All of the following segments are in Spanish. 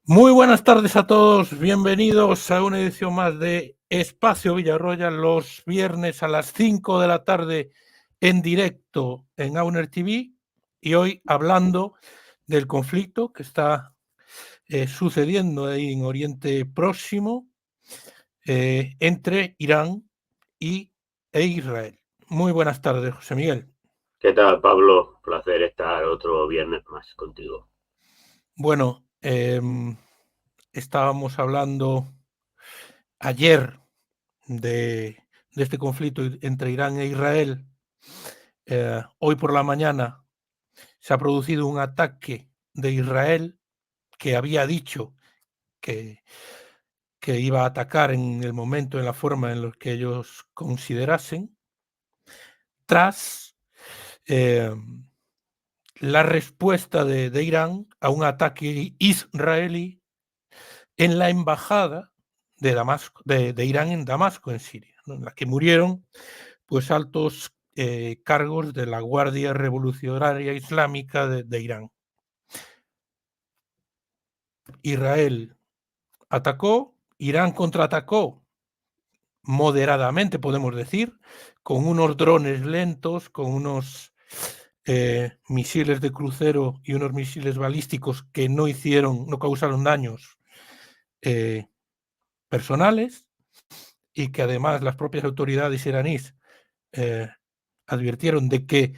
Muy buenas tardes a todos, bienvenidos a una edición más de Espacio Villarroya, los viernes a las 5 de la tarde en directo en Auner TV, y hoy hablando del conflicto que está sucediendo ahí en Oriente Próximo entre Irán e Israel. Muy buenas tardes, José Miguel. ¿Qué tal, Pablo? Placer estar otro viernes más contigo. Bueno, estábamos hablando ayer de este conflicto entre Irán e Israel. Hoy por la mañana se ha producido un ataque de Israel que había dicho que, que iba a atacar en el momento, en la forma en la que ellos considerasen, tras eh, la respuesta de Irán a un ataque israelí en la embajada de Damasco, de Irán en Damasco, en Siria, ¿no? En la que murieron pues altos cargos de la Guardia Revolucionaria Islámica de Irán. Israel atacó, Irán contraatacó moderadamente, podemos decir, con unos drones lentos, con unos misiles de crucero y unos misiles balísticos que no causaron daños eh, personales, y que además las propias autoridades iraníes eh, advirtieron de que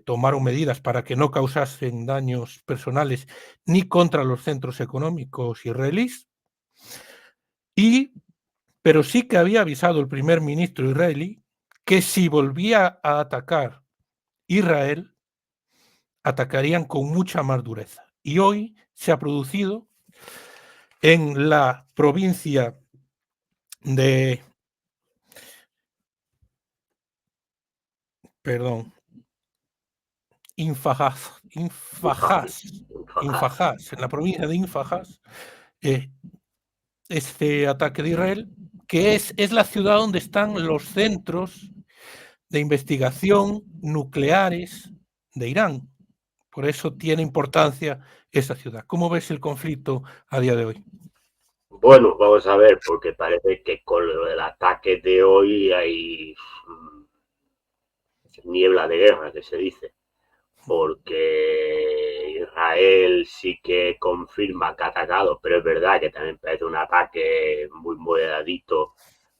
tomaron medidas para que no causasen daños personales ni contra los centros económicos israelíes, pero sí que había avisado el primer ministro israelí que si volvía a atacar Israel, atacarían con mucha más dureza. Y hoy se ha producido en la provincia de, perdón, Infajás, en la provincia de Infajás, eh, este ataque de Israel, que es la ciudad donde están los centros de investigación nucleares de Irán. Por eso tiene importancia esa ciudad. ¿Cómo ves el conflicto a día de hoy? Bueno, vamos a ver, porque parece que con lo del ataque de hoy hay niebla de guerra, que se dice, porque Israel sí que confirma que ha atacado, pero es verdad que también parece un ataque muy moderadito,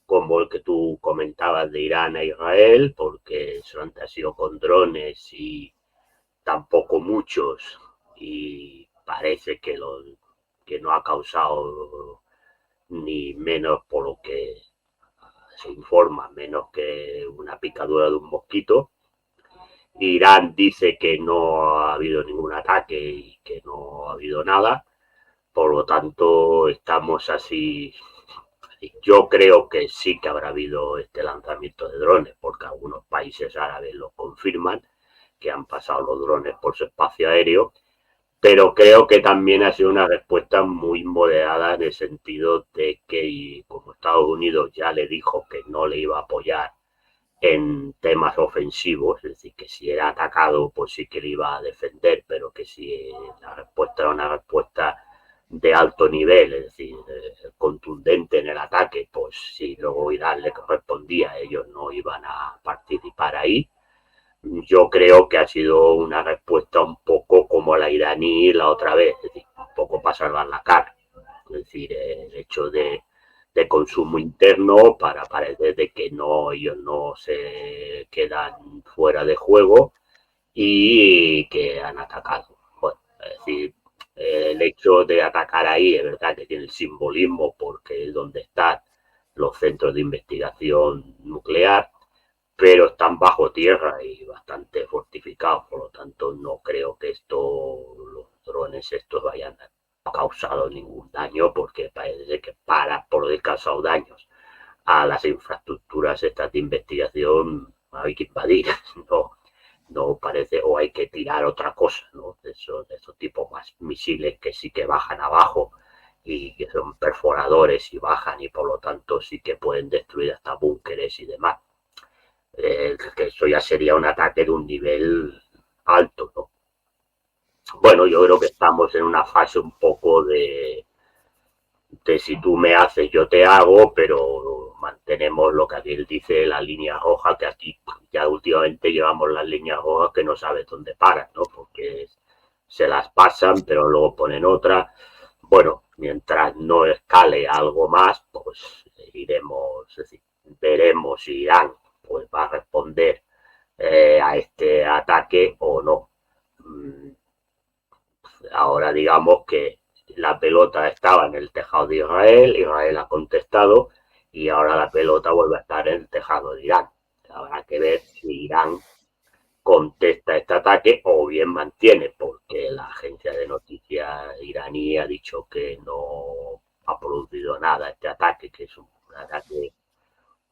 como el que tú comentabas de Irán a Israel, porque solamente ha sido con drones y tampoco muchos, y parece que no ha causado ni menos por lo que se informa, menos que una picadura de un mosquito. Irán dice que no ha habido ningún ataque y que no ha habido nada, por lo tanto estamos así. Yo creo que sí que habrá habido este lanzamiento de drones, porque algunos países árabes lo confirman, que han pasado los drones por su espacio aéreo, pero creo que también ha sido una respuesta muy moderada en el sentido de que, y como Estados Unidos ya le dijo que no le iba a apoyar en temas ofensivos, es decir, que si era atacado, pues sí que le iba a defender, pero que si la respuesta era una respuesta de alto nivel, es decir, contundente en el ataque, pues si luego Irán le correspondía, ellos no iban a participar ahí. Yo creo que ha sido una respuesta un poco como la iraní la otra vez, es decir, un poco para salvar la cara. Es decir, el hecho de consumo interno para parecer de que no, ellos no se quedan fuera de juego y que han atacado. Bueno, es decir, el hecho de atacar ahí es verdad que tiene el simbolismo porque es donde están los centros de investigación nuclear, pero están bajo tierra y bastante fortificados, por lo tanto no creo que los drones estos vayan a causado ningún daño, porque parece que para por haber causado daños a las infraestructuras estas de investigación hay que invadir, no, no parece, o hay que tirar otra cosa, ¿no? De esos tipos más misiles que sí que bajan abajo y que son perforadores y bajan y por lo tanto sí que pueden destruir hasta búnkeres y demás. Que eso ya sería un ataque de un nivel alto, ¿no? Bueno, yo creo que estamos en una fase un poco de si tú me haces, yo te hago, pero mantenemos lo que aquí él dice, la línea roja, que aquí ya últimamente llevamos las líneas rojas que no sabes dónde paran, ¿no? Porque se las pasan, pero luego ponen otra. Bueno, mientras no escale algo más, pues iremos, es decir, veremos si Irán pues va a responder a este ataque o no. Ahora digamos que la pelota estaba en el tejado de Israel, Israel ha contestado y ahora la pelota vuelve a estar en el tejado de Irán. Habrá que ver si Irán contesta este ataque o bien mantiene, porque la agencia de noticias iraní ha dicho que no ha producido nada este ataque, que es un ataque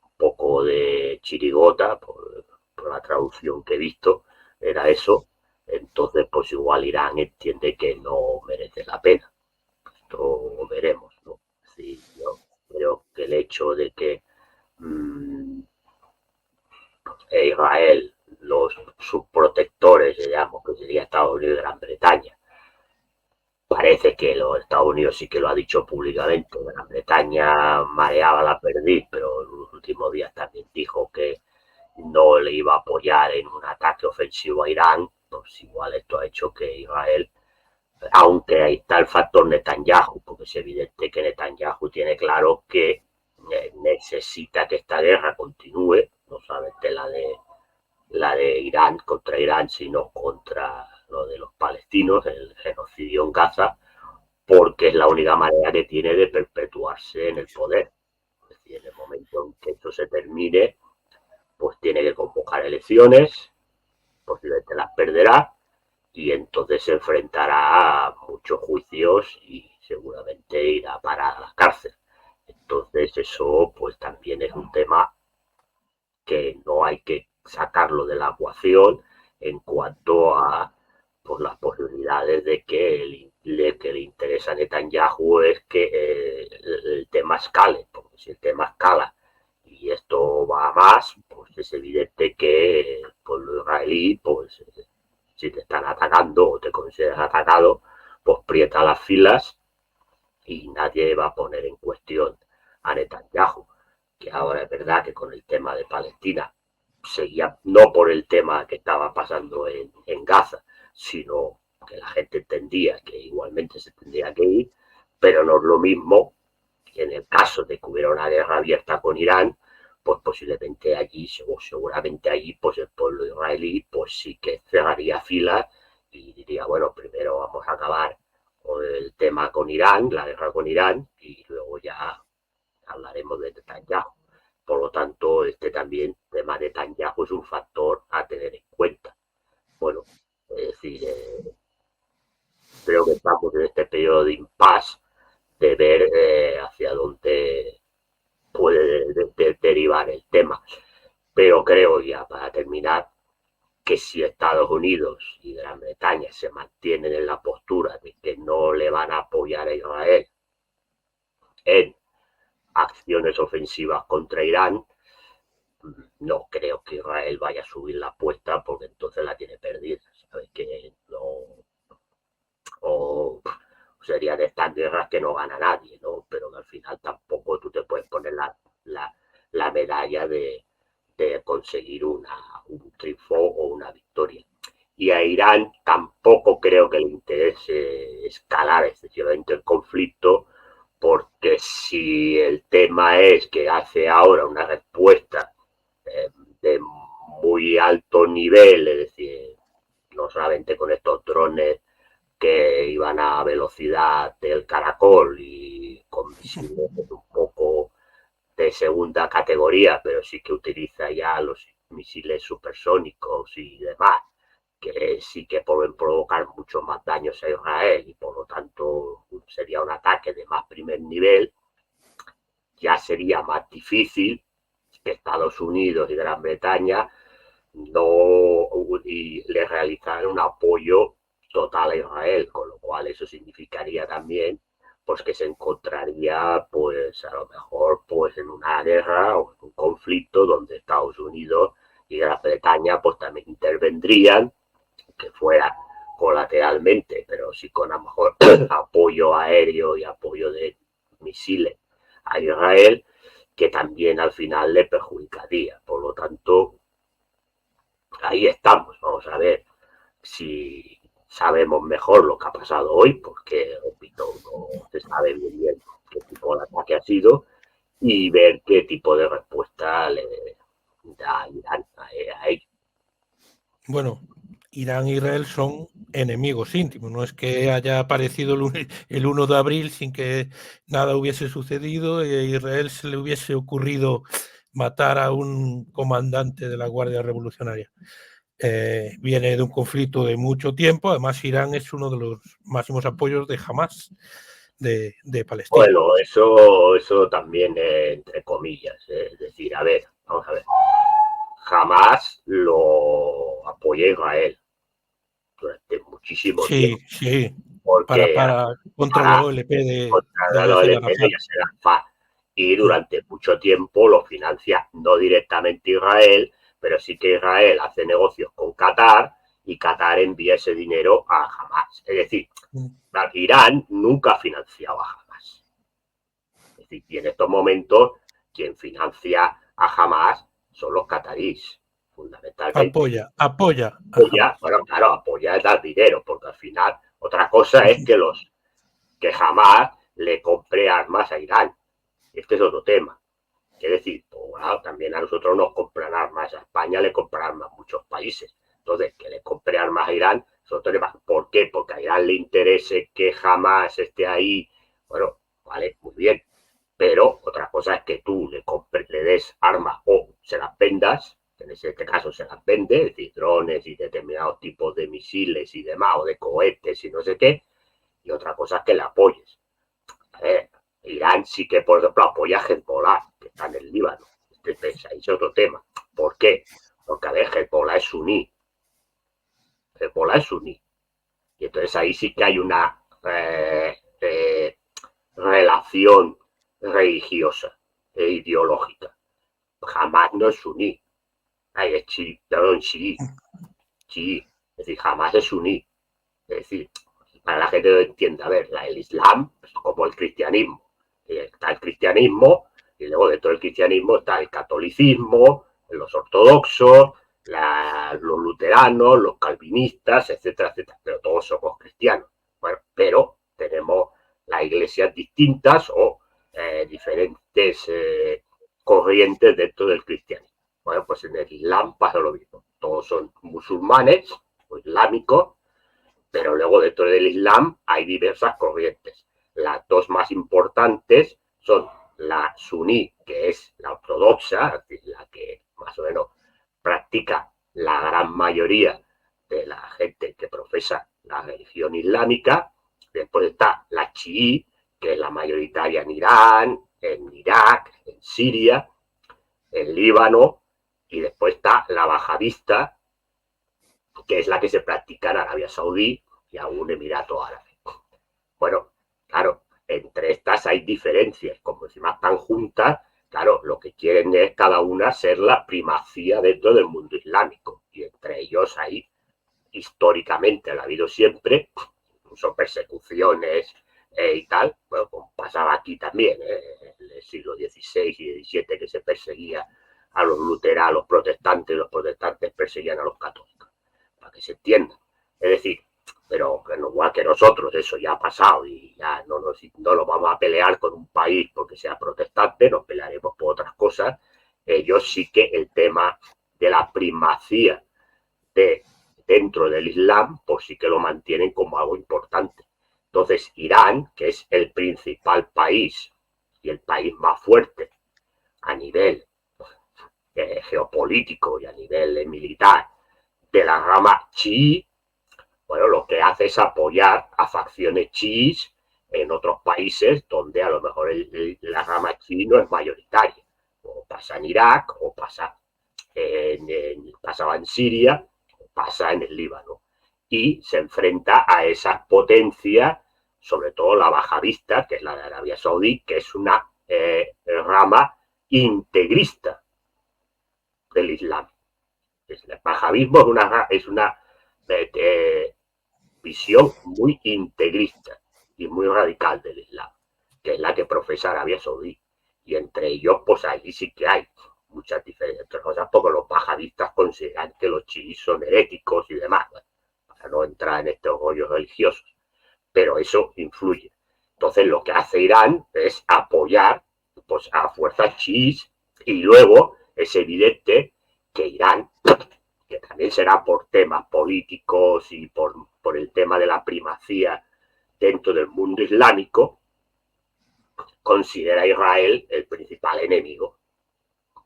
un poco de chirigota, por la traducción que he visto, era eso. Entonces, pues igual Irán entiende que no merece la pena. Esto veremos, ¿no? Sí, yo creo que el hecho de que mmm, Israel, sus protectores, digamos, que sería Estados Unidos y Gran Bretaña, parece que los Estados Unidos sí que lo ha dicho públicamente. Gran Bretaña mareaba la perdiz, pero en los últimos días también dijo que no le iba a apoyar en un ataque ofensivo a Irán. Pues igual esto ha hecho que Israel, aunque ahí está el factor Netanyahu, porque es evidente que Netanyahu tiene claro que necesita que esta guerra continúe, no solamente la de Irán contra Irán, sino contra lo de los palestinos, el genocidio en Gaza, porque es la única manera que tiene de perpetuarse en el poder. Es decir, en el momento en que esto se termine, pues tiene que convocar elecciones, posiblemente las perderá, y entonces se enfrentará a muchos juicios y seguramente irá para la cárcel. Entonces eso pues también es un tema que no hay que sacarlo de la ecuación en cuanto a pues, las posibilidades de que le interesa a Netanyahu es que el tema escale, porque si el tema escala y esto va a más, pues es evidente que pues, lo israelí, pues si te están atacando o te consideras atacado, pues prieta las filas y nadie va a poner en cuestión a Netanyahu, que ahora es verdad que con el tema de Palestina seguía, no por el tema que estaba pasando en Gaza, sino que la gente entendía que igualmente se tendría que ir, pero no es lo mismo que en el caso de que hubiera una guerra abierta con Irán, pues posiblemente allí, o seguramente allí, pues el pueblo israelí, pues sí que cerraría filas y diría, bueno, primero vamos a acabar el tema con Irán, la guerra con Irán, y luego ya hablaremos de Netanyahu. Por lo tanto, este también, el tema de Netanyahu es un factor a tener en cuenta. Bueno, es decir, creo que estamos en este periodo de impasse de ver hacia dónde puede derivar el tema. Pero creo ya, para terminar, que si Estados Unidos y Gran Bretaña se mantienen en la postura de que no le van a apoyar a Israel en acciones ofensivas contra Irán, no creo que Israel vaya a subir la apuesta porque entonces la tiene perdida. ¿Sabes? Que no. O sería de estas guerras que no gana nadie, ¿no? Pero que al final tampoco tú te puedes poner la medalla de conseguir un triunfo o una victoria. Y a Irán tampoco creo que le interese escalar excesivamente el conflicto, porque si el tema es que hace ahora una respuesta eh, de muy alto nivel, es decir, no solamente con estos drones que iban a velocidad del caracol y con misiles un poco de segunda categoría, pero sí que utiliza ya los misiles supersónicos y demás, que sí que pueden provocar mucho más daños a Israel y por lo tanto sería un ataque de más primer nivel. Ya sería más difícil que Estados Unidos y Gran Bretaña no y le realizaran un apoyo total a Israel, con lo cual eso significaría también pues que se encontraría pues a lo mejor pues en una guerra o en un conflicto donde Estados Unidos y Gran Bretaña pues también intervendrían, que fuera colateralmente, pero sí con a lo mejor apoyo aéreo y apoyo de misiles a Israel, que también al final le perjudicaría. Por lo tanto, ahí estamos. Vamos a ver si sabemos mejor lo que ha pasado hoy, porque, repito, no se sabe bien qué tipo de ataque ha sido, y ver qué tipo de respuesta le da Irán a ello. Bueno, Irán e Israel son enemigos íntimos, no es que haya aparecido el 1 de abril sin que nada hubiese sucedido y a Israel se le hubiese ocurrido matar a un comandante de la Guardia Revolucionaria. Viene de un conflicto de mucho tiempo, además Irán es uno de los máximos apoyos de Hamas, de Palestina. Bueno, eso también entre comillas, es decir, a ver, vamos a ver, jamás lo apoyé a Israel durante muchísimo Sí, tiempo, sí, porque contra la para OLP de contra la Yasser OLP Arafat. ya se fa, y durante mucho tiempo lo financia no directamente Israel, pero sí que Israel hace negocios con Qatar y Qatar envía ese dinero a Hamas. Es decir, Irán nunca ha financiado a Hamas. Es decir, y en estos momentos quien financia a Hamas son los cataríes, fundamentalmente. Apoya a Apoya, Hamas. bueno, claro, apoya es dar dinero, porque al final otra cosa es que Hamas le compre armas a Irán. Este es otro tema. Es decir, pues, bueno, también a nosotros nos compran armas, a España le compran armas a muchos países. Entonces, que le compre armas a Irán es otro tema. ¿Por qué? Porque a Irán le interese que jamás esté ahí. Bueno, vale, muy bien. Pero otra cosa es que tú le des armas o se las vendas, en este caso se las vende, es decir, drones y determinados tipos de misiles y demás, o de cohetes y no sé qué, y otra cosa es que le apoyes. Irán sí que, por ejemplo, apoya a Hezbollah, que está en el Líbano. Ahí es otro tema. ¿Por qué? Porque, a ver, Hezbollah es suní. Hezbollah es suní. Y entonces ahí sí que hay una relación religiosa e ideológica. Jamás no es suní. Es chií, perdón, chií. Chií. Es decir, jamás es suní. Es decir, para la gente que lo entienda, a ver, el Islam es como el cristianismo. Está el cristianismo y luego dentro del cristianismo está el catolicismo, los ortodoxos, los luteranos, los calvinistas, etcétera, etcétera. Pero todos somos cristianos. Bueno, pero tenemos las iglesias distintas o diferentes corrientes dentro del cristianismo. Bueno, pues en el Islam pasa lo mismo. Todos son musulmanes o islámicos, pero luego dentro del Islam hay diversas corrientes. Las dos más importantes son la suní, que es la ortodoxa, es decir, la que más o menos practica la gran mayoría de la gente que profesa la religión islámica. Después está la chií, que es la mayoritaria en Irán, en Irak, en Siria, en Líbano, y después está la bajadista, que es la que se practica en Arabia Saudí y a un Emirato Árabe. Bueno, claro, entre estas hay diferencias, como encima están juntas, claro, lo que quieren es cada una ser la primacía dentro del mundo islámico, y entre ellos hay, históricamente, ha habido siempre, incluso persecuciones y tal, bueno, como pasaba aquí también, en el siglo XVI y XVII, que se perseguía a los luteranos, a los protestantes perseguían a los católicos, para que se entienda. Es decir, pero igual que nosotros, eso ya ha pasado y ya no nos vamos a pelear con un país porque sea protestante, nos pelearemos por otras cosas. Ellos sí que el tema de la primacía dentro del Islam, pues sí que lo mantienen como algo importante. Entonces, Irán, que es el principal país y el país más fuerte a nivel geopolítico y a nivel militar de la rama chií, bueno, lo que hace es apoyar a facciones chiíes en otros países donde a lo mejor la rama chií no es mayoritaria. O pasa en Irak, o pasaba en Siria, o pasa en el Líbano. Y se enfrenta a esas potencias, sobre todo la bajavista, que es la de Arabia Saudí, que es una rama integrista del Islam. El bajavismo es una visión muy integrista y muy radical del Islam, que es la que profesa Arabia Saudí. Y entre ellos, pues ahí sí que hay muchas diferentes cosas, porque los bajadistas consideran que los chiíes son heréticos y demás, bueno, para no entrar en estos rollos religiosos, pero eso influye. Entonces lo que hace Irán es apoyar pues, a fuerzas chiíes y luego es evidente que Irán, que también será por temas políticos y por el tema de la primacía dentro del mundo islámico, considera a Israel el principal enemigo,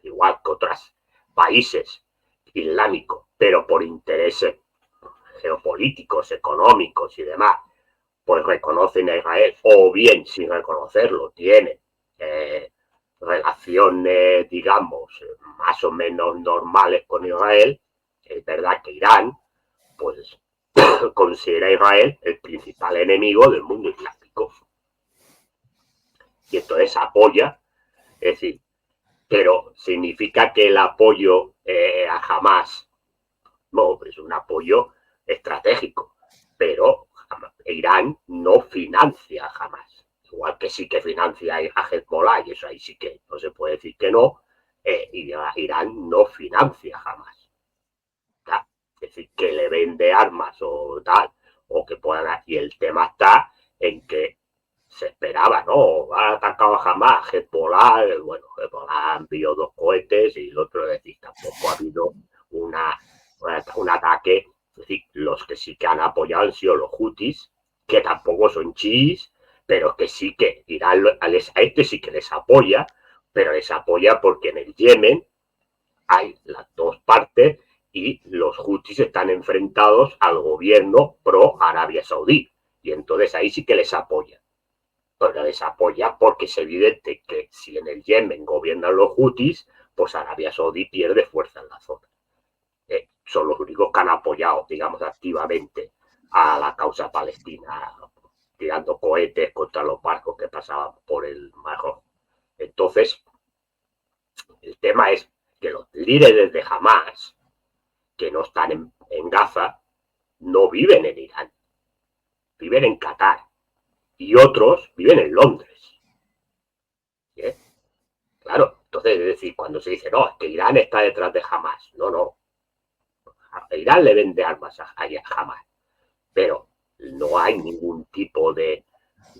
igual que otros países islámicos, pero por intereses geopolíticos, económicos y demás, pues reconocen a Israel, o bien sin reconocerlo, tienen relaciones, digamos, más o menos normales con Israel. Es verdad que Irán, pues, considera a Israel el principal enemigo del mundo islámico. Y entonces apoya, es decir, pero significa que el apoyo a Hamas, no, es un apoyo estratégico, pero Irán no financia a Hamas, igual que sí que financia a Hezbollah, y eso ahí sí que no se puede decir que no, Irán no financia a Hamas. ¿Tá? Es decir, que le vende armas o tal, o que puedan, y el tema está en que se esperaba, ¿no? Ha atacado a Hamas, Hezbollah, bueno, Hezbollah envió 2 cohetes y el otro, es decir, tampoco ha habido un ataque. Es decir, los que sí que han apoyado han sido los hutis, que tampoco son chiíes, pero que sí que Irán a este sí que les apoya, pero les apoya porque en el Yemen hay las dos partes y los hutis están enfrentados al gobierno pro Arabia Saudí, y entonces ahí sí que les apoya. Pero les apoya porque es evidente que si en el Yemen gobiernan los hutis, pues Arabia Saudí pierde fuerza en la zona. Son los únicos que han apoyado, digamos, activamente a la causa palestina, tirando cohetes contra los barcos que pasaban por el Mar Rojo. Entonces, el tema es que los líderes de Hamas, que no están en Gaza, no viven en Irán, viven en Qatar, y otros viven en Londres. ¿Sí? Claro, entonces, es decir, cuando se dice, no, es que Irán está detrás de Hamas, no, no. A Irán le vende armas a Hamas, pero no hay ningún tipo de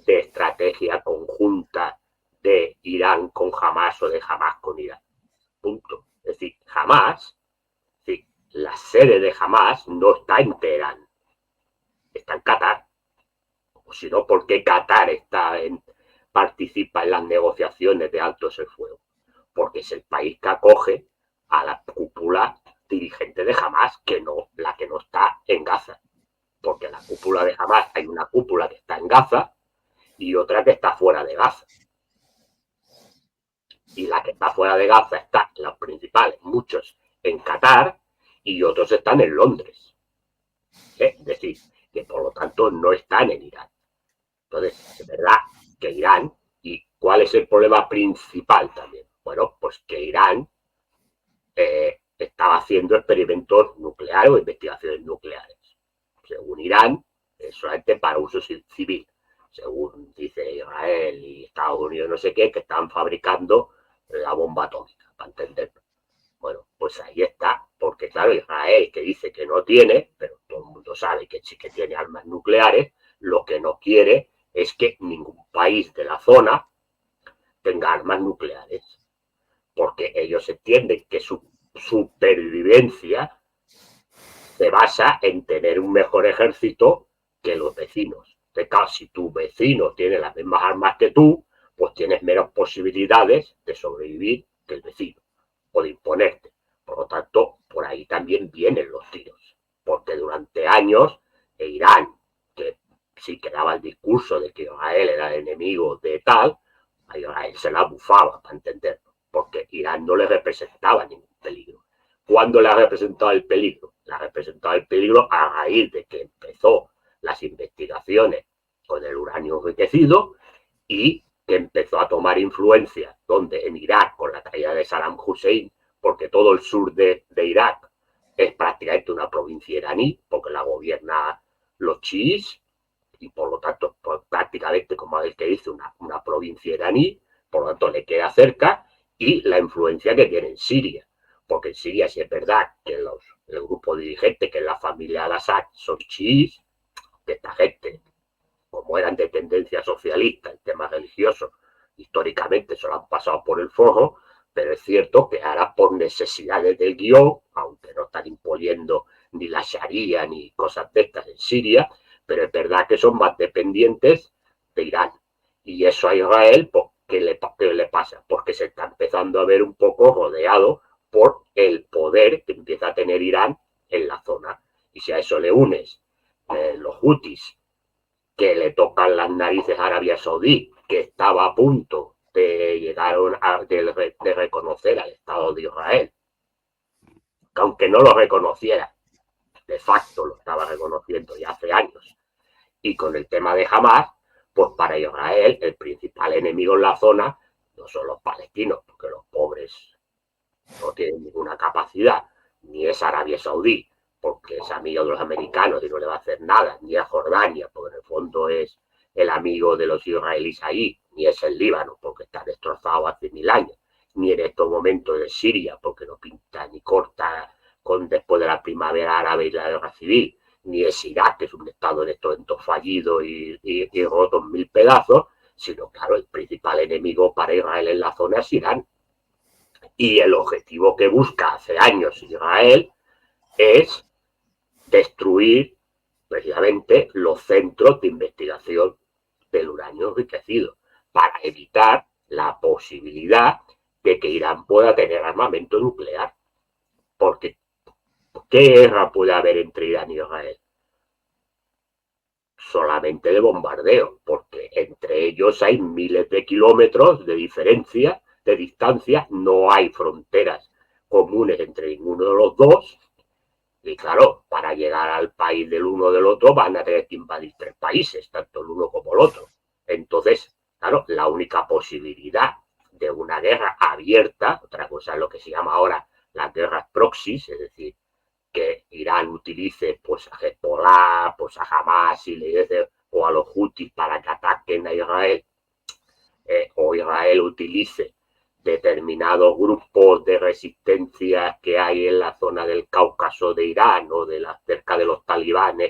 estrategia conjunta de Irán con Hamas o de Hamas con Irán. Punto. Es decir, Hamas, es decir, la sede de Hamas no está en Teherán, está en Qatar. O si no, ¿por qué Qatar participa en las negociaciones de altos el fuego? Porque es el país que acoge a la cúpula dirigente de Hamas, la que no está en Gaza. Porque la cúpula de Hamas, hay una cúpula que está en Gaza y otra que está fuera de Gaza. Y la que está fuera de Gaza está, los principales, muchos en Qatar y otros están en Londres. Es decir, que por lo tanto no están en Irán. Entonces, es verdad que Irán, ¿y cuál es el problema principal también? Bueno, pues que Irán estaba haciendo experimentos nucleares o investigaciones nucleares. Según Irán, es solamente para uso civil. Según dice Israel y Estados Unidos, no sé qué, que están fabricando la bomba atómica, para entenderlo. Bueno, pues ahí está, porque claro, Israel, que dice que no tiene, pero todo el mundo sabe que sí que tiene armas nucleares, lo que no quiere es que ningún país de la zona tenga armas nucleares, porque ellos entienden que su supervivencia se basa en tener un mejor ejército que los vecinos. De caso, si tu vecino tiene las mismas armas que tú, pues tienes menos posibilidades de sobrevivir que el vecino o de imponerte. Por lo tanto, por ahí también vienen los tiros, porque durante años Irán, que sí que daba el discurso de que Israel era el enemigo de tal, a Israel se la bufaba, para entenderlo, porque Irán no le representaba ningún peligro. ¿Cuándo le ha representado el peligro? Le ha representado el peligro a raíz de que empezó las investigaciones con el uranio enriquecido y que empezó a tomar influencia, donde en Irak, con la caída de Saddam Hussein, porque todo el sur de Irak es prácticamente una provincia iraní, porque la gobierna los chiíes, y por lo tanto, pues, prácticamente, como el que dice, una provincia iraní, por lo tanto le queda cerca, y la influencia que tiene en Siria. Porque en Siria sí es verdad que el grupo dirigente, que es la familia al-Assad, son chiíes, que esta gente, como eran de tendencia socialista, el tema religioso, históricamente se lo han pasado por el forro, pero es cierto que ahora por necesidades del guión, aunque no están imponiendo ni la Sharia ni cosas de estas en Siria, pero es verdad que son más dependientes de Irán. Y eso a Israel, pues, ¿qué le pasa? Porque se está empezando a ver un poco rodeado por el poder que empieza a tener Irán en la zona. Y si a eso le unes los hutis, que le tocan las narices a Arabia Saudí, que estaba a punto de llegar de reconocer al Estado de Israel, que aunque no lo reconociera, de facto lo estaba reconociendo ya hace años. Y con el tema de Hamas, pues para Israel el principal enemigo en la zona no son los palestinos, porque los pobres no tienen ninguna capacidad, ni es Arabia Saudí, porque es amigo de los americanos y no le va a hacer nada, ni a Jordania, porque en el fondo es el amigo de los israelíes ahí, ni es el Líbano, porque está destrozado hace 1000 años, ni en estos momentos de Siria, porque no pinta ni corta después de la primavera árabe y la guerra civil, ni es Irak, que es un estado en estos momentos fallido y roto en 1000 pedazos, sino, claro, el principal enemigo para Israel en la zona es Irán. Y el objetivo que busca hace años Israel es destruir precisamente los centros de investigación del uranio enriquecido para evitar la posibilidad de que Irán pueda tener armamento nuclear. Porque, ¿qué guerra puede haber entre Irán y Israel? Solamente de bombardeo, porque entre ellos hay miles de kilómetros de diferencia, de distancia, no hay fronteras comunes entre ninguno de los dos. Y claro, para llegar al país del uno del otro van a tener que invadir 3 países, tanto el uno como el otro. Entonces, claro, la única posibilidad de una guerra abierta, otra cosa es lo que se llama ahora las guerras proxies, es decir, que Irán utilice pues a Hezbollah, pues a Hamas o a los Houthis para que ataquen a Israel, o Israel utilice determinados grupos de resistencia que hay en la zona del Cáucaso de Irán o cerca de los talibanes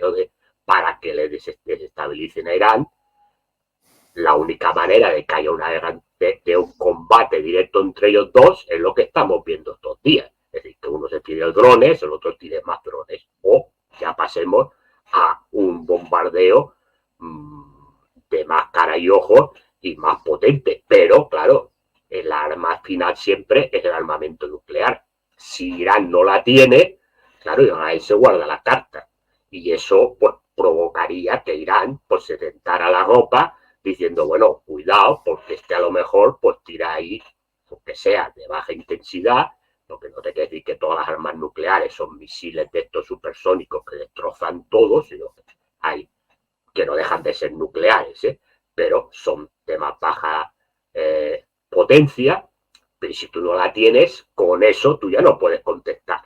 para que le desestabilicen a Irán. La única manera de que haya una guerra de un combate directo entre ellos dos es lo que estamos viendo estos días. Es decir, que uno se tire drones, el otro tire más drones. O ya pasemos a un bombardeo de más cara y ojos y más potente. Pero, claro, el arma final siempre es el armamento nuclear. Si Irán no la tiene, claro, Israel se guarda la carta. Y eso pues provocaría que Irán pues se tentara la ropa diciendo, bueno, cuidado, porque a lo mejor pues tira ahí, aunque sea de baja intensidad, porque no te quiere decir que todas las armas nucleares son misiles de estos supersónicos que destrozan todo, sino que hay que no dejan de ser nucleares, pero son de más baja potencia, pero si tú no la tienes, con eso tú ya no puedes contestar.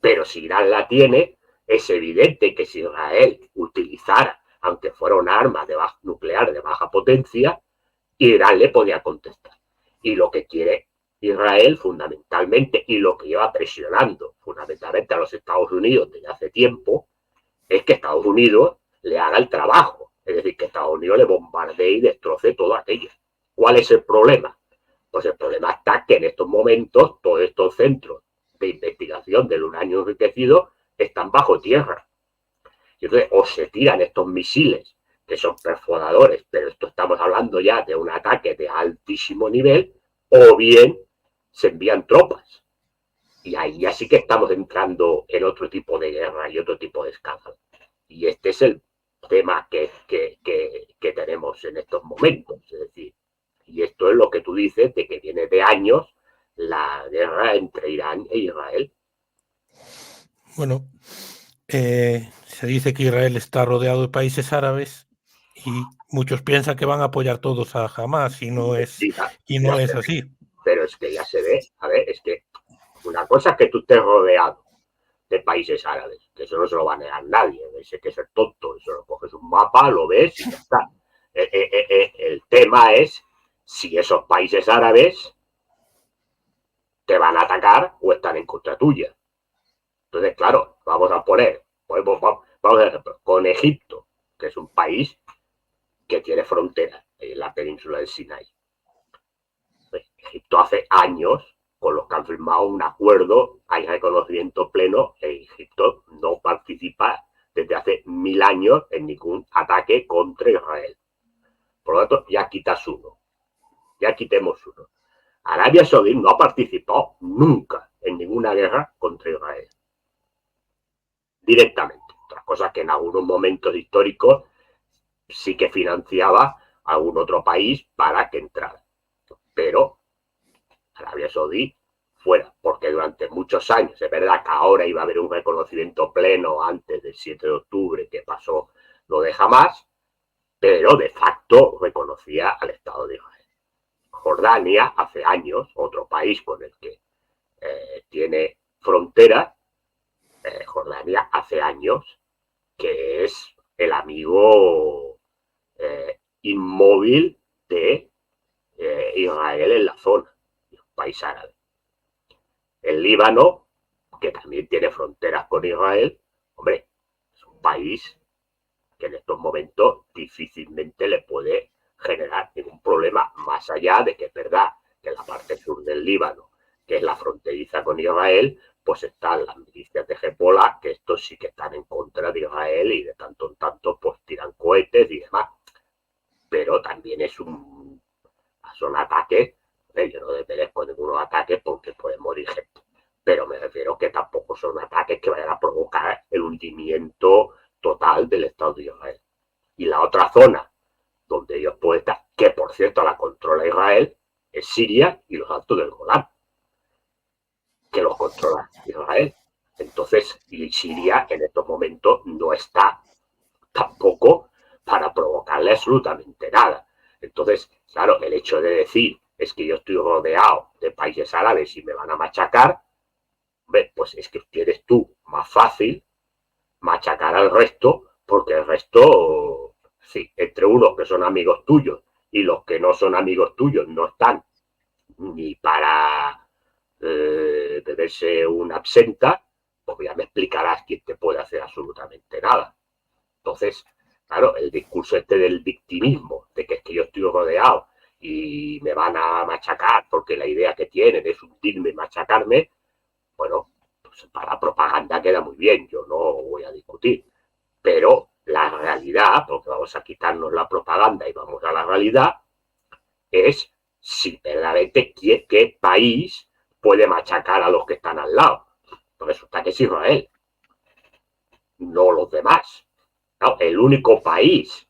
Pero si Irán la tiene, es evidente que si Israel utilizara, aunque fuera una arma nuclear de baja potencia, Irán le podía contestar. Y lo que quiere Israel fundamentalmente, y lo que lleva presionando fundamentalmente a los Estados Unidos desde hace tiempo, es que Estados Unidos le haga el trabajo. Es decir, que Estados Unidos le bombardee y destroce todo aquello. ¿Cuál es el problema? Pues el problema está que en estos momentos todos estos centros de investigación del uranio enriquecido están bajo tierra. Y entonces o se tiran estos misiles que son perforadores, pero esto estamos hablando ya de un ataque de altísimo nivel, o bien se envían tropas. Y ahí ya sí que estamos entrando en otro tipo de guerra y otro tipo de escándalo. Y este es el tema que tenemos en estos momentos. Es decir, y esto es lo que tú dices de que viene de años la guerra entre Irán e Israel. Bueno, se dice que Israel está rodeado de países árabes y muchos piensan que van a apoyar todos a Hamas y no es, así. Pero es que ya se ve, a ver, es que una cosa es que tú estés rodeado, de países árabes, que eso no se lo va a negar nadie, ese que es el tonto, eso lo coges un mapa, lo ves y ya está. El tema es si esos países árabes te van a atacar o están en contra tuya. Entonces, claro, vamos a poner, vamos a ejemplo, con Egipto, que es un país que tiene frontera en la península del Sinai. Egipto hace años con los que han firmado un acuerdo, hay reconocimiento pleno, Egipto no participa desde hace 1000 años en ningún ataque contra Israel. Por lo tanto, ya quitas uno, ya quitemos uno. Arabia Saudí no ha participado nunca en ninguna guerra contra Israel. Directamente. Otras cosas que en algunos momentos históricos sí que financiaba a algún otro país para que entrara. Pero Arabia Saudí fuera, porque durante muchos años, es verdad que ahora iba a haber un reconocimiento pleno antes del 7 de octubre que pasó lo de Hamas, pero de facto reconocía al Estado de Israel. Jordania hace años, otro país con el que tiene frontera, Jordania hace años que es el amigo inmóvil de Israel en la zona, un país árabe. El Líbano, que también tiene fronteras con Israel, hombre, es un país que en estos momentos difícilmente le puede generar ningún problema, más allá de que es verdad que en la parte sur del Líbano, que es la fronteriza con Israel, pues están las milicias de Hezbollah, que estos sí que están en contra de Israel y de tanto en tanto pues tiran cohetes y demás. Pero también son ataques, yo no merezco ningunos ataques porque puede morir gente, pero me refiero que tampoco son ataques que vayan a provocar el hundimiento total del Estado de Israel. Y la otra zona donde ellos pueden estar, que por cierto la controla Israel, es Siria y los Altos del Golán, que los controla Israel. Entonces, y Siria en estos momentos no está tampoco para provocarle absolutamente nada. Entonces, claro, el hecho de decir es que yo estoy rodeado de países árabes y me van a machacar, pues es que tienes tú más fácil machacar al resto, porque el resto, sí, entre unos que son amigos tuyos y los que no son amigos tuyos no están ni para beberse una absenta, pues ya me explicarás quién te puede hacer absolutamente nada. Entonces, claro, el discurso este del victimismo, de que es que yo estoy rodeado y me van a machacar porque la idea que tienen es hundirme y machacarme, bueno, pues para la propaganda queda muy bien, yo no voy a discutir. Pero la realidad, porque vamos a quitarnos la propaganda y vamos a la realidad, es si verdaderamente qué país puede machacar a los que están al lado. Pues resulta que es Israel, no los demás. ¿No? El único país,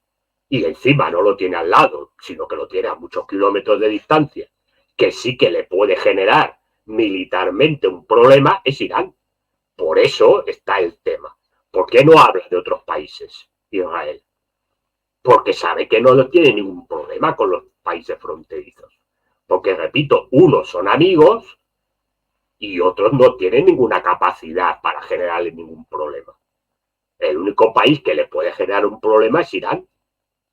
y encima no lo tiene al lado, sino que lo tiene a muchos kilómetros de distancia, que sí que le puede generar militarmente un problema, es Irán. Por eso está el tema. ¿Por qué no habla de otros países, Israel? Porque sabe que no tiene ningún problema con los países fronterizos. Porque, repito, unos son amigos y otros no tienen ninguna capacidad para generarle ningún problema. El único país que le puede generar un problema es Irán.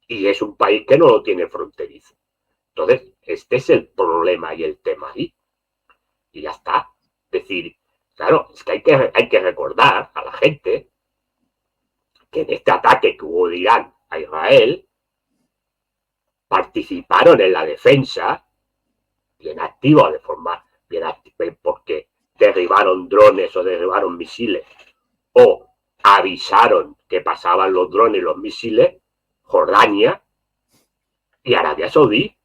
Y es un país que no lo tiene fronterizo. Entonces, este es el problema y el tema ahí. Y ya está. Es decir, claro, es que hay que recordar a la gente que en este ataque que hubo de Irán a Israel, participaron en la defensa bien activa, de forma bien activa, porque derribaron drones o derribaron misiles o avisaron que pasaban los drones y los misiles, Jordania y Arabia Saudí.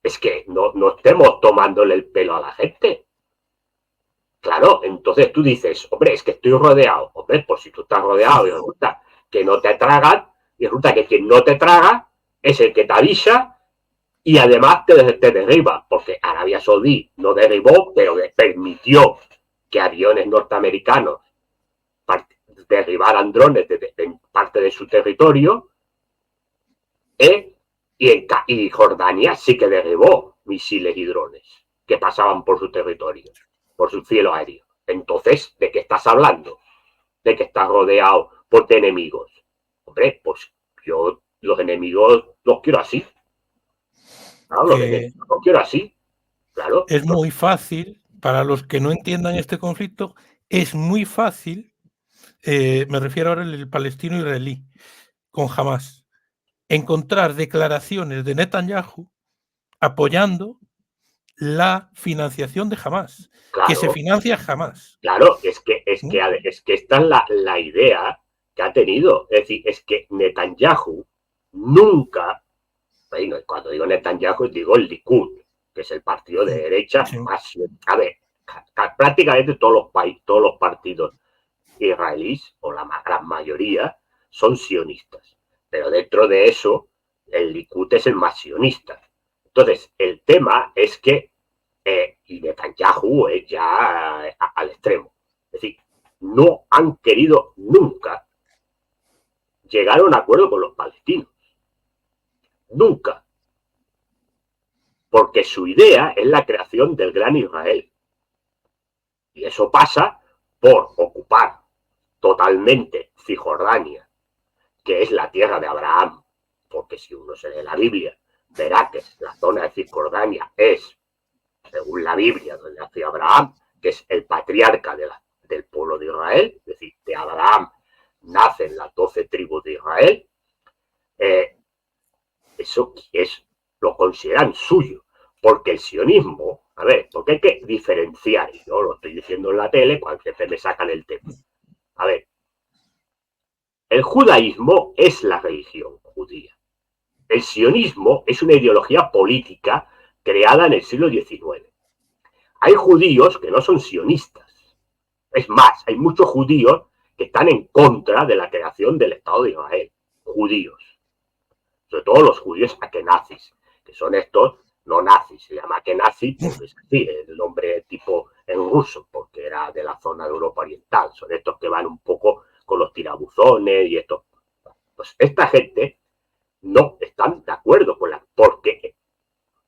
Es que no estemos tomándole el pelo a la gente. Claro, entonces tú dices, hombre, es que estoy rodeado. Hombre, pues si tú estás rodeado y resulta que no te tragan, y resulta que quien no te traga es el que te avisa y además te derriba, porque Arabia Saudí no derribó, pero permitió que aviones norteamericanos derribaran drones en parte de su territorio, y Jordania sí que derribó misiles y drones que pasaban por su territorio, por su cielo aéreo. Entonces, ¿de qué estás hablando? De que estás rodeado por enemigos. Hombre, pues yo los enemigos los quiero así. Claro, los enemigos los quiero así. Claro. Es muy fácil, para los que no entiendan este conflicto, es muy fácil, me refiero ahora al palestino-israelí, con Hamas, encontrar declaraciones de Netanyahu apoyando la financiación de Hamas, que se Claro, financia Hamas. claro, es que ¿Mm? esta es la idea que ha tenido. Es decir, es que Netanyahu nunca, bueno, cuando digo Netanyahu digo el Likud, que es el partido de derecha Sí. más, a ver, prácticamente todos los partidos israelíes, o la gran mayoría, son sionistas. Pero dentro de eso, el Likud es el más sionista. Entonces, el tema es que y Netanyahu es ya al extremo. Es decir, no han querido nunca llegar a un acuerdo con los palestinos. Nunca. Porque su idea es la creación del gran Israel. Y eso pasa por ocupar totalmente Cisjordania, que es la tierra de Abraham. Porque si uno se lee la Biblia, verá que la zona de Cisjordania es, según la Biblia, donde nació Abraham, que es el patriarca del pueblo de Israel, es decir, de Abraham nacen las 12 tribus de Israel, eso lo consideran suyo, porque el sionismo, a ver, porque hay que diferenciar, y yo lo estoy diciendo en la tele cuando siempre me sacan el tema. A ver, el judaísmo es la religión judía. El sionismo es una ideología política creada en el siglo XIX. Hay judíos que no son sionistas. Es más, hay muchos judíos que están en contra de la creación del Estado de Israel. Judíos. Sobre todo los judíos akenazis, que son estos no nazis. Se llama akenazi porque es así, el nombre tipo en ruso, porque era de la zona de Europa Oriental. Son estos que van un poco con los tirabuzones y estos. Pues esta gente no están de acuerdo con la. Porque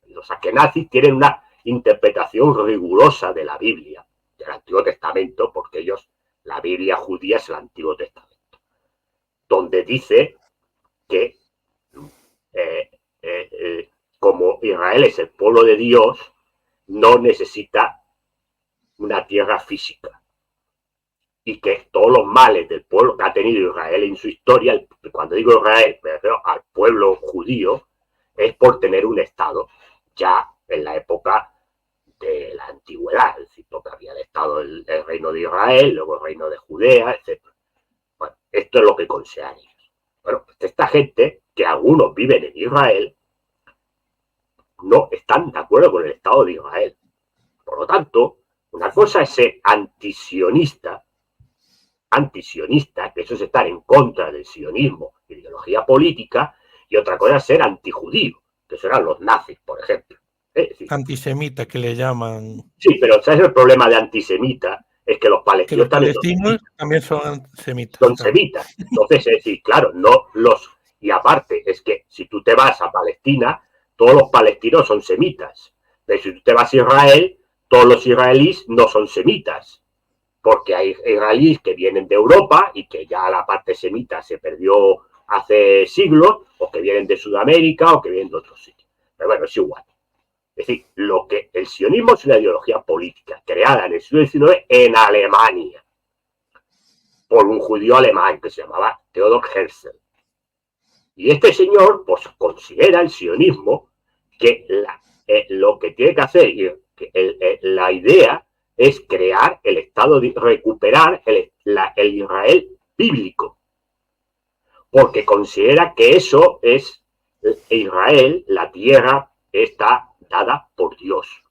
los akenazis tienen una interpretación rigurosa de la Biblia, del Antiguo Testamento, porque ellos, la Biblia judía es el Antiguo Testamento, donde dice que eh, como Israel es el pueblo de Dios, no necesita una tierra física. Y que todos los males del pueblo que ha tenido Israel en su historia, cuando digo Israel, me refiero al pueblo judío, es por tener un Estado ya en la época de la antigüedad, es decir, porque había estado el reino de Israel, luego el reino de Judea, etc. Bueno, esto es lo que consideran ellos. Bueno, pues esta gente, que algunos viven en Israel, no están de acuerdo con el Estado de Israel. Por lo tanto, una cosa es ser antisionista, que eso es estar en contra del sionismo, ideología política, y otra cosa es ser antijudío, que eso eran los nazis, por ejemplo. Es decir, Antisemita, que le llaman. sí, pero ¿sabes el problema de antisemita? Es que los Que palestinos los también son palestinos semitas. también son semitas, Son claro. semitas. Entonces, es decir, claro, no los. Y aparte, es que si tú te vas a Palestina, todos los palestinos son semitas. Pero si tú te vas a Israel, todos los israelíes no son semitas. Porque hay israelíes que vienen de Europa y que ya la parte semita se perdió hace siglos, o que vienen de Sudamérica, o que vienen de otros sitios. Pero bueno, es igual. Es decir, lo que el sionismo es una ideología política creada en el siglo XIX en Alemania por un judío alemán que se llamaba Theodor Herzl. Y este señor pues considera el sionismo que lo que tiene que hacer, la idea es crear el Estado, recuperar el Israel bíblico, porque considera que eso es Israel, la tierra está dada por Dios.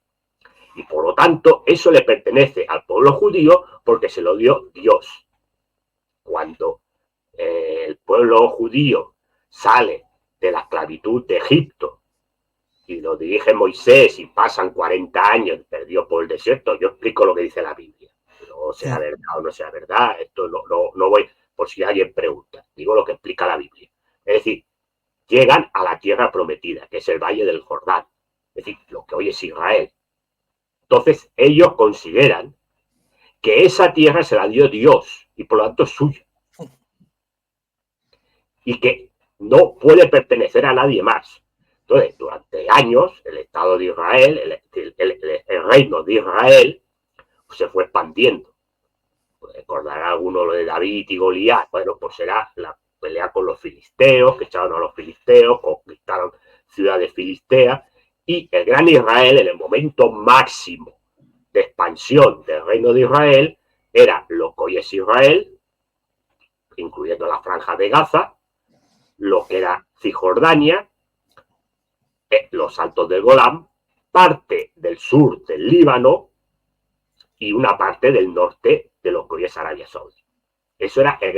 Y por lo tanto, eso le pertenece al pueblo judío porque se lo dio Dios. Cuando el pueblo judío sale de la esclavitud de Egipto y lo dirige Moisés y pasan 40 años perdidos por el desierto, yo explico lo que dice la Biblia. No sea verdad o no sea verdad, esto no voy por si alguien pregunta, digo lo que explica la Biblia. Es decir, llegan a la tierra prometida, que es el Valle del Jordán, es decir, lo que hoy es Israel. Entonces, ellos consideran que esa tierra se la dio Dios y por lo tanto es suya. Y que no puede pertenecer a nadie más. Entonces, durante años, el Estado de Israel, el reino de Israel, pues se fue expandiendo. Pues recordará alguno lo de David y Goliat. Bueno, pues era la pelea con los filisteos, que echaron a los filisteos, conquistaron ciudades filisteas, y el gran Israel, en el momento máximo de expansión del reino de Israel, era lo que hoy es Israel, incluyendo la franja de Gaza, lo que era Cisjordania, los Altos del Golán, parte del sur del Líbano y una parte del norte de lo que hoy es Arabia Saudí. Eso era el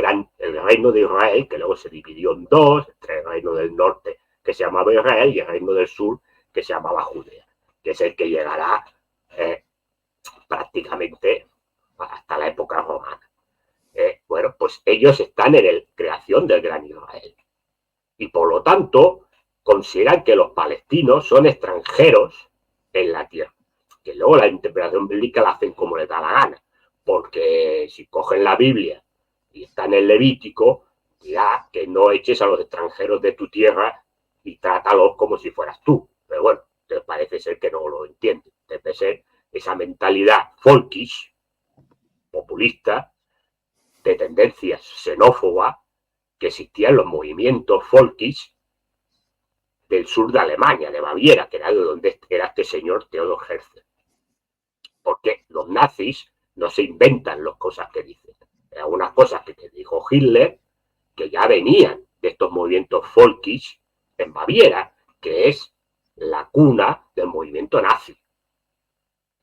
reino de Israel, que luego se dividió en dos, entre el reino del norte, que se llamaba Israel, y el reino del sur, que se llamaba Judea, que es el que llegará prácticamente hasta la época romana. Bueno, pues ellos están en la creación del gran Israel. Y por lo tanto, consideran que los palestinos son extranjeros en la tierra. Que luego la interpretación bíblica la hacen como les da la gana. Porque si cogen la Biblia y está en el Levítico, dirá que no eches a los extranjeros de tu tierra y trátalos como si fueras tú. Pero bueno, parece ser que no lo entienden. Debe ser esa mentalidad folkish, populista, de tendencias xenófobas, que existían los movimientos folkish del sur de Alemania, de Baviera, que era de donde era este señor Theodor Herzl. Porque los nazis no se inventan las cosas que dicen. Algunas cosas que te dijo Hitler, que ya venían de estos movimientos folkish en Baviera, que es la cuna del movimiento nazi.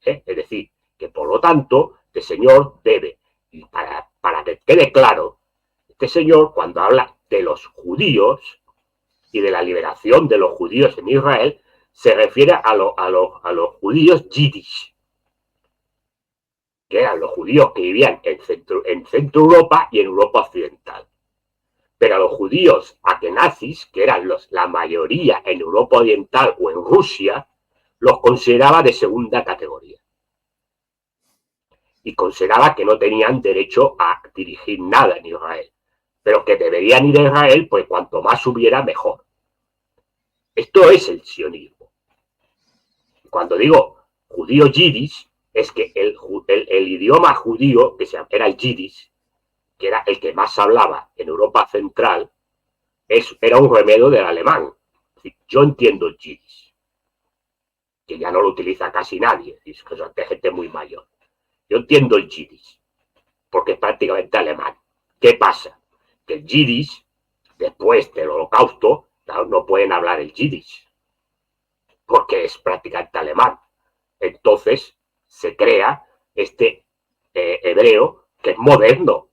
Es decir, que por lo tanto, este señor debe, y para que quede claro, este señor cuando habla de los judíos y de la liberación de los judíos en Israel, se refiere a los judíos yiddish, que eran los judíos que vivían en Centro Europa y en Europa Occidental. Pero a los judíos akenazis, que eran la mayoría en Europa Oriental o en Rusia, los consideraba de segunda categoría. Y consideraba que no tenían derecho a dirigir nada en Israel, pero que deberían ir a Israel, pues cuanto más hubiera, mejor. Esto es el sionismo. Cuando digo judío yiddish, es que el idioma judío, que era el yiddish, que era el que más hablaba en Europa Central, era un remedio del alemán. Yo entiendo el yiddish, que ya no lo utiliza casi nadie, es que son de gente muy mayor. Yo entiendo el yiddish, porque es prácticamente alemán. ¿Qué pasa? Que el yiddish, después del Holocausto, no pueden hablar el yiddish, porque es prácticamente alemán. Entonces se crea este hebreo que es moderno,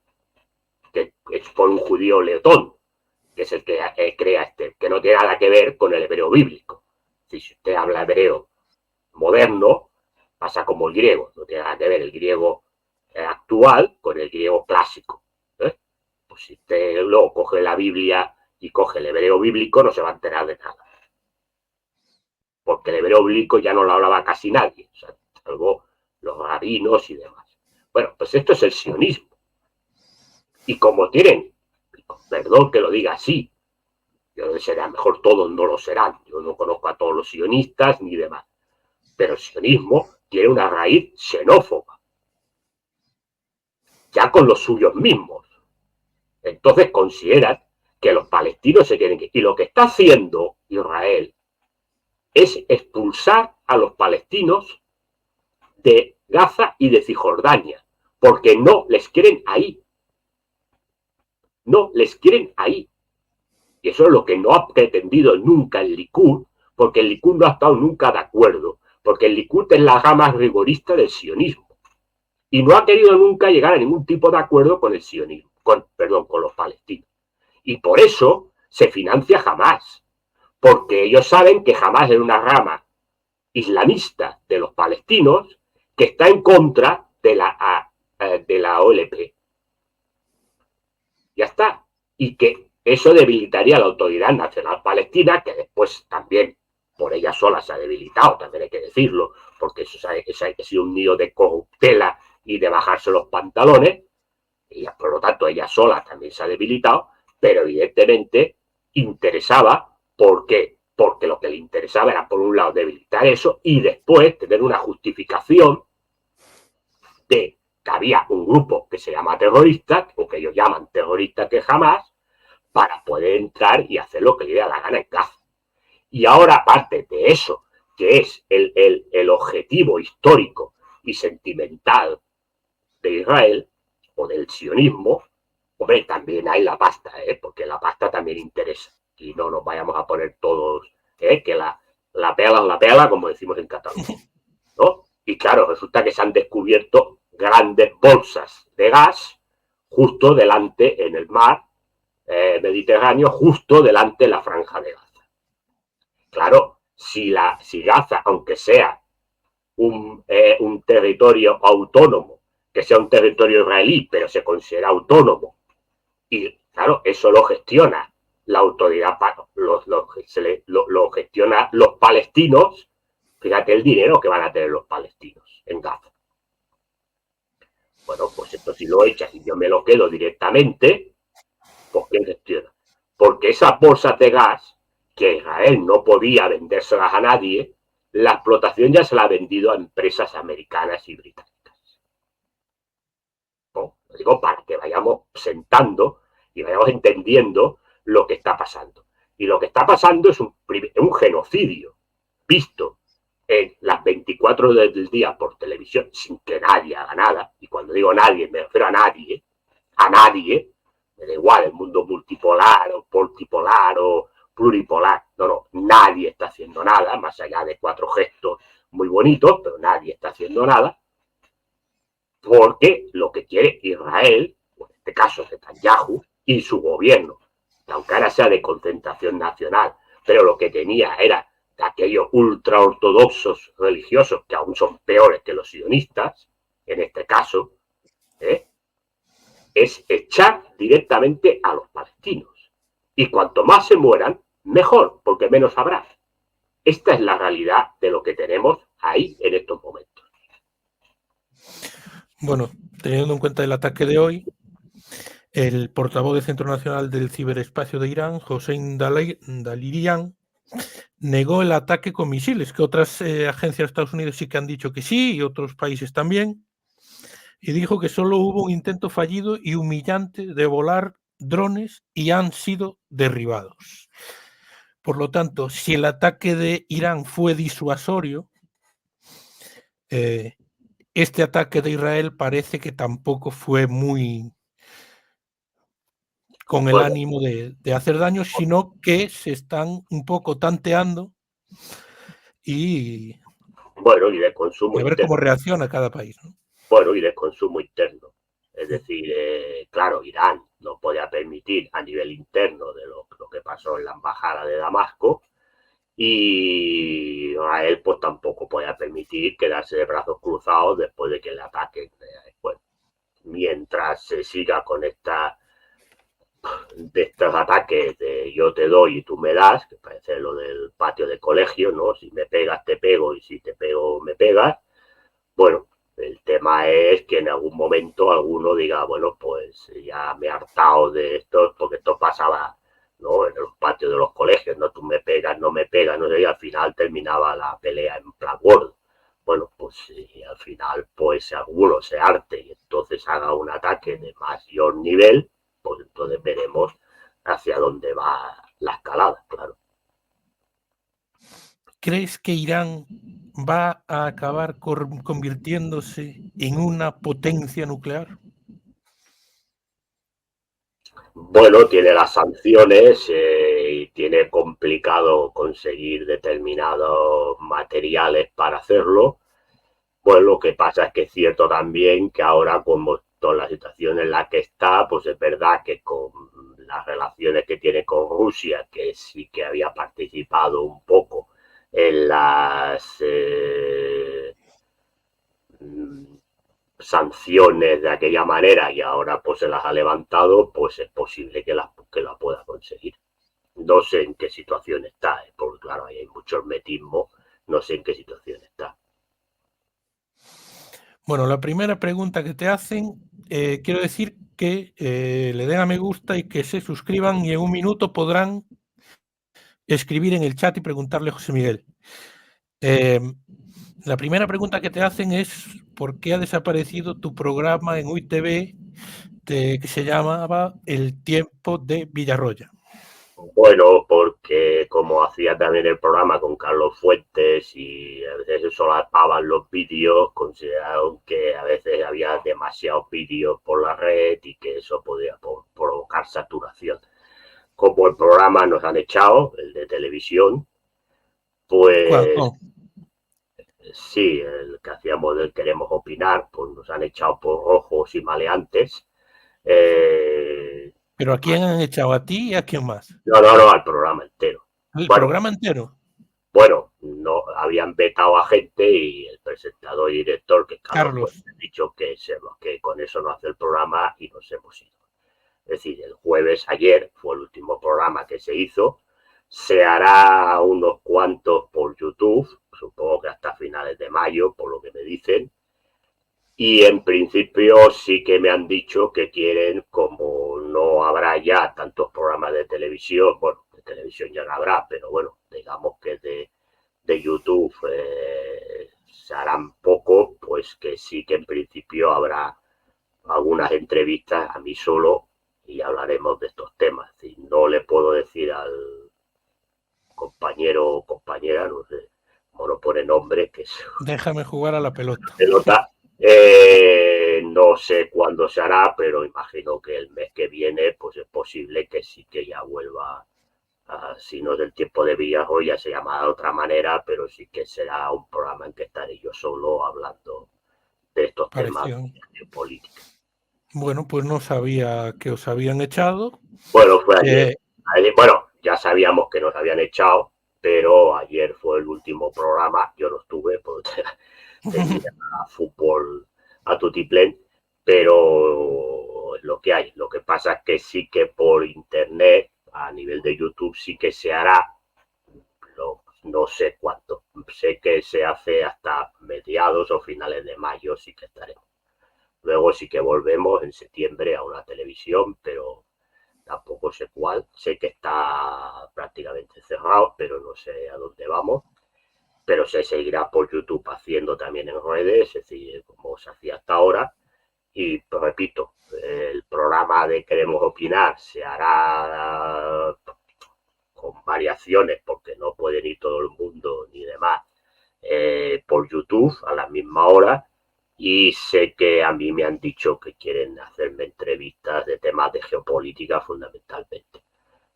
que es por un judío letón, que es el que crea que no tiene nada que ver con el hebreo bíblico. Si usted habla hebreo moderno, pasa como el griego, no tiene nada que ver el griego actual con el griego clásico. Pues si usted luego coge la Biblia y coge el hebreo bíblico, no se va a enterar de nada. Porque el hebreo bíblico ya no lo hablaba casi nadie, o sea, salvo los rabinos y demás. Bueno, pues esto es el sionismo. Y como tienen, perdón que lo diga así, yo será mejor todos no lo serán, yo no conozco a todos los sionistas ni demás, pero el sionismo tiene una raíz xenófoba, ya con los suyos mismos. Entonces consideran que los palestinos se tienen que... Y lo que está haciendo Israel es expulsar a los palestinos de Gaza y de Cisjordania, porque no les quieren ahí. No les quieren ahí. Y eso es lo que no ha pretendido nunca el Likud, porque el Likud no ha estado nunca de acuerdo, porque el Likud es la rama rigorista del sionismo. Y no ha querido nunca llegar a ningún tipo de acuerdo con el sionismo, con los palestinos. Y por eso se financia Hamás, porque ellos saben que Hamás es una rama islamista de los palestinos que está en contra de la OLP. Ya está. Y que eso debilitaría la Autoridad Nacional Palestina, que después también por ella sola se ha debilitado, también hay que decirlo, porque eso ha sido un nido de corruptela y de bajarse los pantalones, y por lo tanto ella sola también se ha debilitado, pero evidentemente interesaba. ¿Por qué? Porque lo que le interesaba era, por un lado, debilitar eso y después tener una justificación de que había un grupo que se llama terrorista, o que ellos llaman terroristas que jamás, para poder entrar y hacer lo que le dé la gana en Gaza. Y ahora, aparte de eso, que es el objetivo histórico y sentimental de Israel o del sionismo, hombre, también hay la pasta, porque la pasta también interesa. Y no nos vayamos a poner todos, que la pela es la pela, como decimos en Cataluña, ¿no? Y claro, resulta que se han descubierto grandes bolsas de gas justo delante en el mar Mediterráneo, justo delante de la franja de Gaza. Claro, si Gaza, aunque sea un territorio autónomo, que sea un territorio israelí, pero se considera autónomo, y claro, eso lo gestiona la autoridad, lo gestiona los palestinos. Fíjate el dinero que van a tener los palestinos en Gaza. Bueno, pues esto si lo echas y yo me lo quedo directamente, pues ¿quién gestiona? Porque esas bolsas de gas, que Israel no podía vendérselas a nadie, la explotación ya se la ha vendido a empresas americanas y británicas. Lo digo para que vayamos sentando y vayamos entendiendo lo que está pasando. Y lo que está pasando es un genocidio visto en las 24 horas del día por televisión sin que nadie haga nada. Y cuando digo nadie, me refiero a nadie, me da igual el mundo multipolar o multipolar o pluripolar. No, nadie está haciendo nada, más allá de 4 gestos muy bonitos, pero nadie está haciendo nada. Porque lo que quiere Israel, en este caso Netanyahu, y su gobierno, aunque ahora sea de concentración nacional, pero lo que tenía era de aquellos ultraortodoxos religiosos, que aún son peores que los sionistas, en este caso, es echar directamente a los palestinos. Y cuanto más se mueran, mejor, porque menos habrá. Esta es la realidad de lo que tenemos ahí en estos momentos. Bueno, teniendo en cuenta el ataque de hoy, el portavoz del Centro Nacional del Ciberespacio de Irán, Hossein Dalirian, negó el ataque con misiles, que otras agencias de Estados Unidos sí que han dicho que sí, y otros países también, y dijo que solo hubo un intento fallido y humillante de volar drones y han sido derribados. Por lo tanto, si el ataque de Irán fue disuasorio, este ataque de Israel parece que tampoco fue muy con el ánimo de hacer daño, sino que se están un poco tanteando y, y de consumo y a ver interno. cómo reacciona cada país, ¿no? Bueno, y de consumo interno. Es decir, claro, Irán no podía permitir a nivel interno de lo que pasó en la embajada de Damasco, y Israel pues tampoco podía permitir quedarse de brazos cruzados después de que le ataquen. Bueno, mientras se siga con de estos ataques de yo te doy y tú me das, que parece lo del patio de colegio, ¿no? Si me pegas te pego y si te pego me pegas. Bueno, el tema es que en algún momento alguno diga, bueno, pues ya me he hartado de esto, porque esto pasaba, ¿no?, en los patios de los colegios, ¿no? Tú me pegas, no me pegas, no sé, y al final terminaba la pelea en plan gordo. Bueno, pues y al final, pues alguno se harte y entonces haga un ataque de mayor nivel, pues entonces veremos hacia dónde va la escalada, claro. ¿Crees que Irán va a acabar convirtiéndose en una potencia nuclear? Bueno, tiene las sanciones y tiene complicado conseguir determinados materiales para hacerlo. Pues lo que pasa es que es cierto también que ahora, como toda la situación en la que está, pues es verdad que con las relaciones que tiene con Rusia, que sí que había participado un poco en las sanciones de aquella manera y ahora pues se las ha levantado, pues es posible que la pueda conseguir. No sé en qué situación está, porque claro, ahí hay mucho hermetismo, no sé en qué situación está. Bueno, la primera pregunta que te hacen, quiero decir que le den a me gusta y que se suscriban y en un minuto podrán escribir en el chat y preguntarle a José Miguel. La primera pregunta que te hacen es ¿por qué ha desaparecido tu programa en UITV que se llamaba El tiempo de Villarroya? Bueno, porque como hacía también el programa con Carlos Fuentes y a veces se solapaban los vídeos, consideraron que a veces había demasiados vídeos por la red y que eso podía provocar saturación. Como el programa nos han echado, el de televisión, pues ¿Cuándo? sí, el que hacíamos del Queremos Opinar, pues nos han echado por rojos y maleantes. Eh, ¿Pero a quién han echado? ¿A ti y a quién más? no, al programa entero. ¿El Bueno, programa entero? bueno, no habían vetado a gente y el presentador y director, que Carlos Carlos. Fuentes, ha dicho que con eso no hace el programa y nos hemos ido. Es decir, el jueves ayer fue el último programa que se hizo. Se hará unos cuantos por YouTube, supongo que hasta finales de mayo, por lo que me dicen. Y en principio sí que me han dicho que quieren, como no habrá ya tantos programas de televisión, bueno, de televisión ya no habrá, pero bueno, digamos que de YouTube se harán poco, pues que sí que en principio habrá algunas entrevistas a mí solo y hablaremos de estos temas. Es decir, no le puedo decir al compañero o compañera, no sé cómo no pone nombre, que es Déjame jugar a la pelota. pelota. No sé cuándo se hará, pero imagino que el mes que viene, pues es posible que sí que ya vuelva. Si no es del tiempo de Villarroya, se llamará de otra manera, pero sí que será un programa en que estaré yo solo hablando de estos temas Pareció. de política. Bueno, pues no sabía que os habían echado. Bueno, fue ayer. Eh, Bueno, ya sabíamos que nos habían echado, pero ayer fue el último programa. Yo no estuve, porque tenía fútbol a tutiplén, pero es lo que hay. Lo que pasa es que sí que por internet, a nivel de YouTube, sí que se hará, no sé cuánto. Sé que se hace hasta mediados o finales de mayo, sí que estaremos. Luego sí que volvemos en septiembre a una televisión, pero tampoco sé cuál. Sé que está prácticamente cerrado, pero no sé a dónde vamos. Pero se seguirá por YouTube haciendo también en redes, es decir, como se hacía hasta ahora. Y pues, repito, el programa de Queremos Opinar se hará con variaciones porque no puede ir todo el mundo ni demás por YouTube a la misma hora. Y sé que a mí me han dicho que quieren hacerme entrevistas de temas de geopolítica fundamentalmente.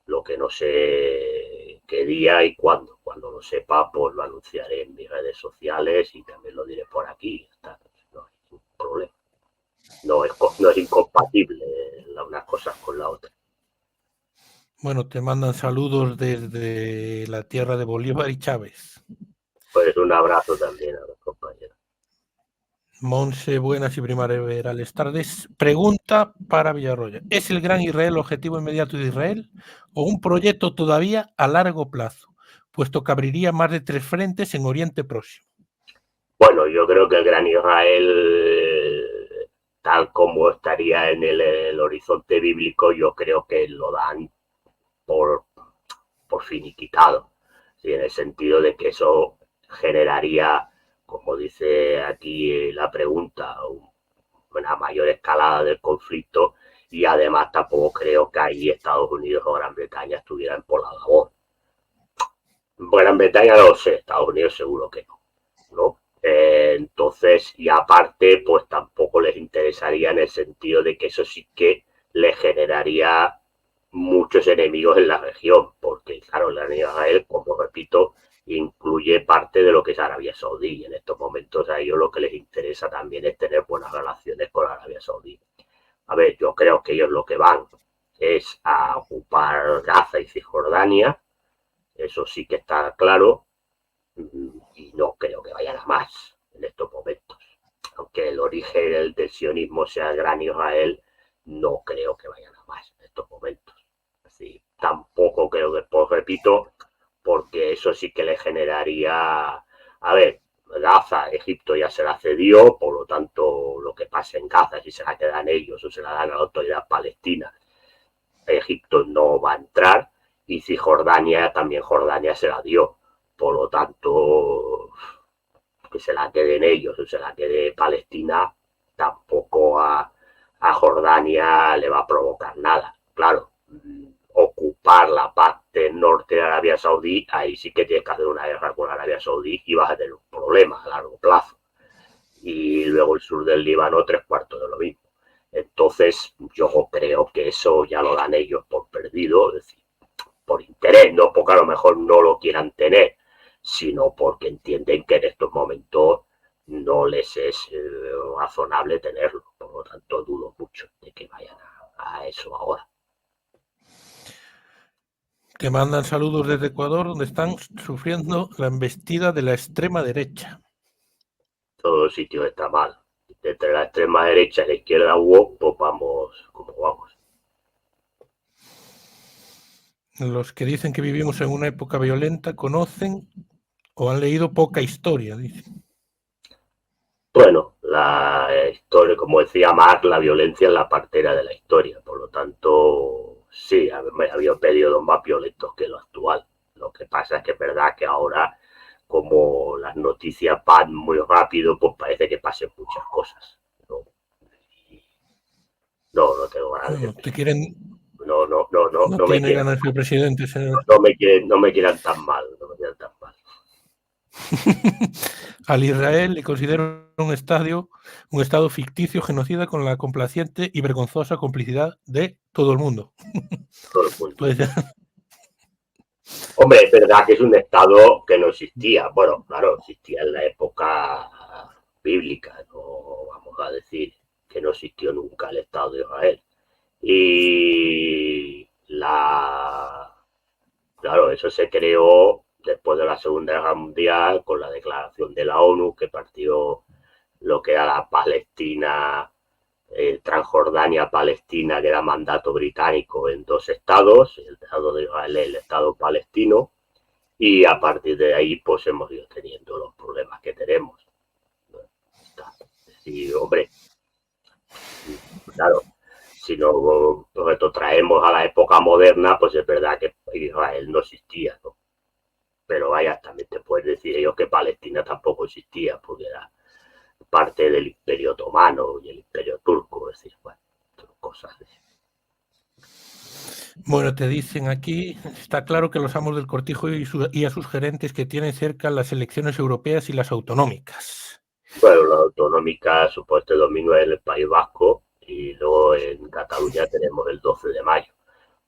Lo que no sé qué día y cuándo. Cuando lo sepa, pues lo anunciaré en mis redes sociales y también lo diré por aquí. Está, no hay ningún problema. No es incompatible unas cosas con la otra. bueno, te mandan saludos desde la tierra de Bolívar y Chávez. Pues un abrazo también a los compañeros. Monse, buenas y primaverales tardes. Pregunta para Villarroya. ¿Es el Gran Israel objetivo inmediato de Israel o un proyecto todavía a largo plazo, puesto que abriría más de 3 frentes en Oriente Próximo? Bueno, yo creo que el Gran Israel, tal como estaría en el horizonte bíblico, yo creo que lo dan por, por finiquitado. ¿Sí? En el sentido de que eso generaría, como dice aquí la pregunta, una mayor escalada del conflicto y además tampoco creo que ahí Estados Unidos o Gran Bretaña estuvieran por la labor. Gran Bretaña no lo sé, Estados Unidos seguro que no, ¿no? Entonces, y aparte, pues tampoco les interesaría en el sentido de que eso sí que le generaría muchos enemigos en la región, porque claro, la Unión Israel, como repito, incluye parte de lo que es Arabia Saudí, y en estos momentos a ellos lo que les interesa también es tener buenas relaciones con Arabia Saudí. A ver, yo creo que ellos lo que van es a ocupar Gaza y Cisjordania, eso sí que está claro, y no creo que vayan a más en estos momentos. Aunque el origen del sionismo sea el Gran Israel, no creo que vayan a más en estos momentos. Así, tampoco creo que, pues repito, porque eso sí que le generaría, a ver, Gaza, Egipto ya se la cedió, por lo tanto, lo que pase en Gaza, si se la quedan ellos o se la dan a la autoridad palestina, Egipto no va a entrar, y Cisjordania, también Jordania se la dio. Por lo tanto, que se la queden ellos o se la quede Palestina, tampoco a Jordania le va a provocar nada. Claro, ocupar la parte norte de Arabia Saudí, ahí sí que tienes que hacer una guerra con Arabia Saudí y vas a tener un problema a largo plazo. Y luego el sur del Líbano, 3/4 de lo mismo. Entonces, yo creo que eso ya lo dan ellos por perdido, es decir, por interés, no porque a lo mejor no lo quieran tener, sino porque entienden que en estos momentos no les es razonable tenerlo. Por lo tanto, dudo mucho de que vayan a eso ahora. Te mandan saludos desde Ecuador, donde están sufriendo la embestida de la extrema derecha. Todo el sitio está mal. Entre la extrema derecha y la izquierda woke, pues vamos como vamos. Los que dicen que vivimos en una época violenta conocen o han leído poca historia, dicen. Bueno, la historia, como decía Marx, la violencia es la partera de la historia. Por lo tanto, sí, había periodos más violentos que lo actual. Lo que pasa es que es verdad que ahora, como las noticias van muy rápido, pues parece que pasen muchas cosas. No tengo ganas de Bueno, ser te quieren, no, no no me tiene quieran, ganas de ser presidente, señor. no me quieran tan mal, no me quieran tan mal. Al Israel le considero un estado ficticio genocida con la complaciente y vergonzosa complicidad de todo el mundo. Todo el mundo. Pues, Hombre, es verdad que es un estado que no existía. Bueno, claro, existía en la época bíblica, no vamos a decir que no existió nunca el Estado de Israel. Y claro, eso se creó después de la Segunda Guerra Mundial con la declaración de la ONU que partió lo que era la Palestina, Transjordania-Palestina, que era mandato británico en dos estados, el Estado de Israel y el Estado palestino, y a partir de ahí pues hemos ido teniendo los problemas que tenemos. Y hombre, claro, si nos retrotraemos a la época moderna, pues es verdad que Israel no existía, ¿no? Pero vaya, también te puedes decir ellos que Palestina tampoco existía, porque era parte del Imperio Otomano y el Imperio Turco, es decir, bueno, cosas de... bueno, te dicen aquí, está claro que los amos del cortijo y a sus gerentes que tienen cerca las elecciones europeas y las autonómicas. Bueno, la autonómica, supongo este domingo en el País Vasco y luego en Cataluña tenemos el 12 de mayo.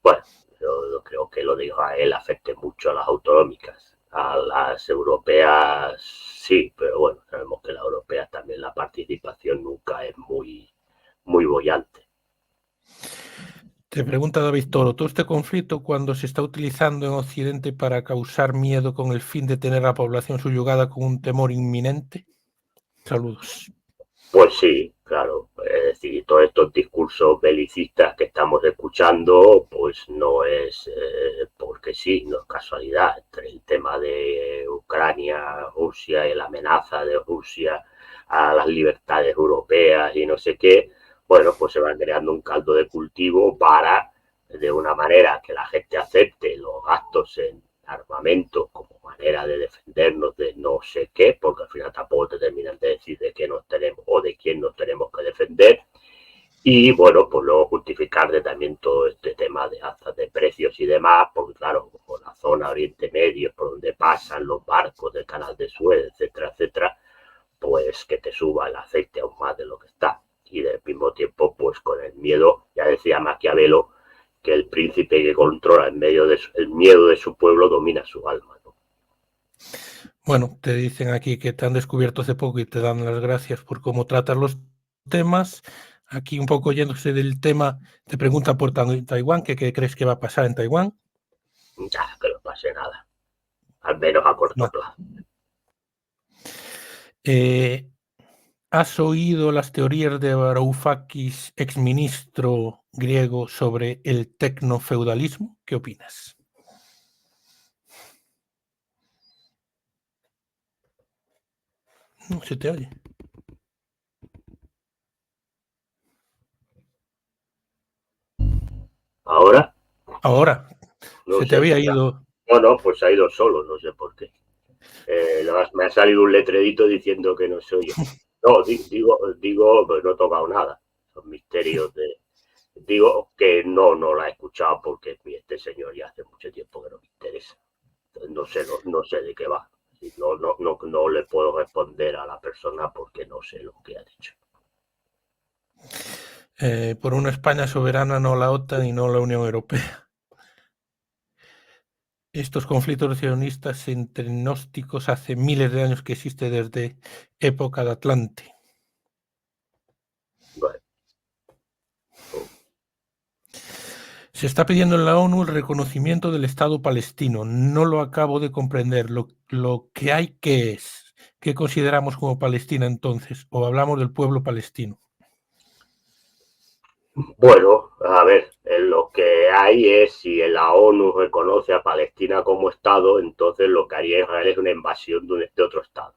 Bueno, yo creo que lo de Israel afecte mucho a las autonómicas. A las europeas sí, pero bueno, sabemos que las europeas también la participación nunca es muy bollante. Te pregunta David Toro, ¿todo este conflicto cuando se está utilizando en Occidente para causar miedo con el fin de tener a la población subyugada con un temor inminente? Saludos. Pues sí, claro. Es decir, todos estos discursos belicistas que estamos escuchando, pues no es porque sí, no es casualidad. Entre el tema de Ucrania, Rusia y la amenaza de Rusia a las libertades europeas y no sé qué, bueno, pues se va creando un caldo de cultivo para, de una manera que la gente acepte los gastos en armamento como manera de defendernos de no sé qué, porque al final tampoco te terminan de decir de qué nos tenemos o de quién nos tenemos que defender. Y bueno, pues luego justificar de también todo este tema de alzas de precios y demás, porque claro, por la zona Oriente Medio, por donde pasan los barcos del canal de Suez, etcétera, etcétera, pues que te suba el aceite aún más de lo que está. Y al mismo tiempo, pues con el miedo, ya decía Maquiavelo, que el príncipe que controla el miedo de su pueblo domina su alma, ¿no? Bueno, te dicen aquí que te han descubierto hace poco y te dan las gracias por cómo tratas los temas. Aquí un poco yéndose del tema, te preguntan por Taiwán, que qué crees que va a pasar en Taiwán. Ya, que no pase nada, al menos a corto No. plazo. ¿Has oído las teorías de Varoufakis, exministro griego, sobre el tecnofeudalismo? ¿Qué opinas? No se te oye. ¿Ahora? Ahora, No se te sé. había ido. No, pues se ha ido solo, no sé por qué. Me ha salido un letrerito diciendo que no se oye. No, digo, pues no he tocado nada. Son misterios de... Digo que no la he escuchado porque este señor ya hace mucho tiempo que no me interesa. Entonces no sé de qué va. No le puedo responder a la persona porque no sé lo que ha dicho. Por una España soberana, no la OTAN y no la Unión Europea. Estos conflictos sionistas entre gnósticos hace miles de años que existe desde época de Atlante. Bueno, Se está pidiendo en la ONU el reconocimiento del Estado palestino. No lo acabo de comprender. Lo que hay que es. ¿Qué consideramos como Palestina entonces? ¿O hablamos del pueblo palestino? bueno, a ver, lo que hay es, si la ONU reconoce a Palestina como Estado, entonces lo que haría Israel es una invasión de otro Estado.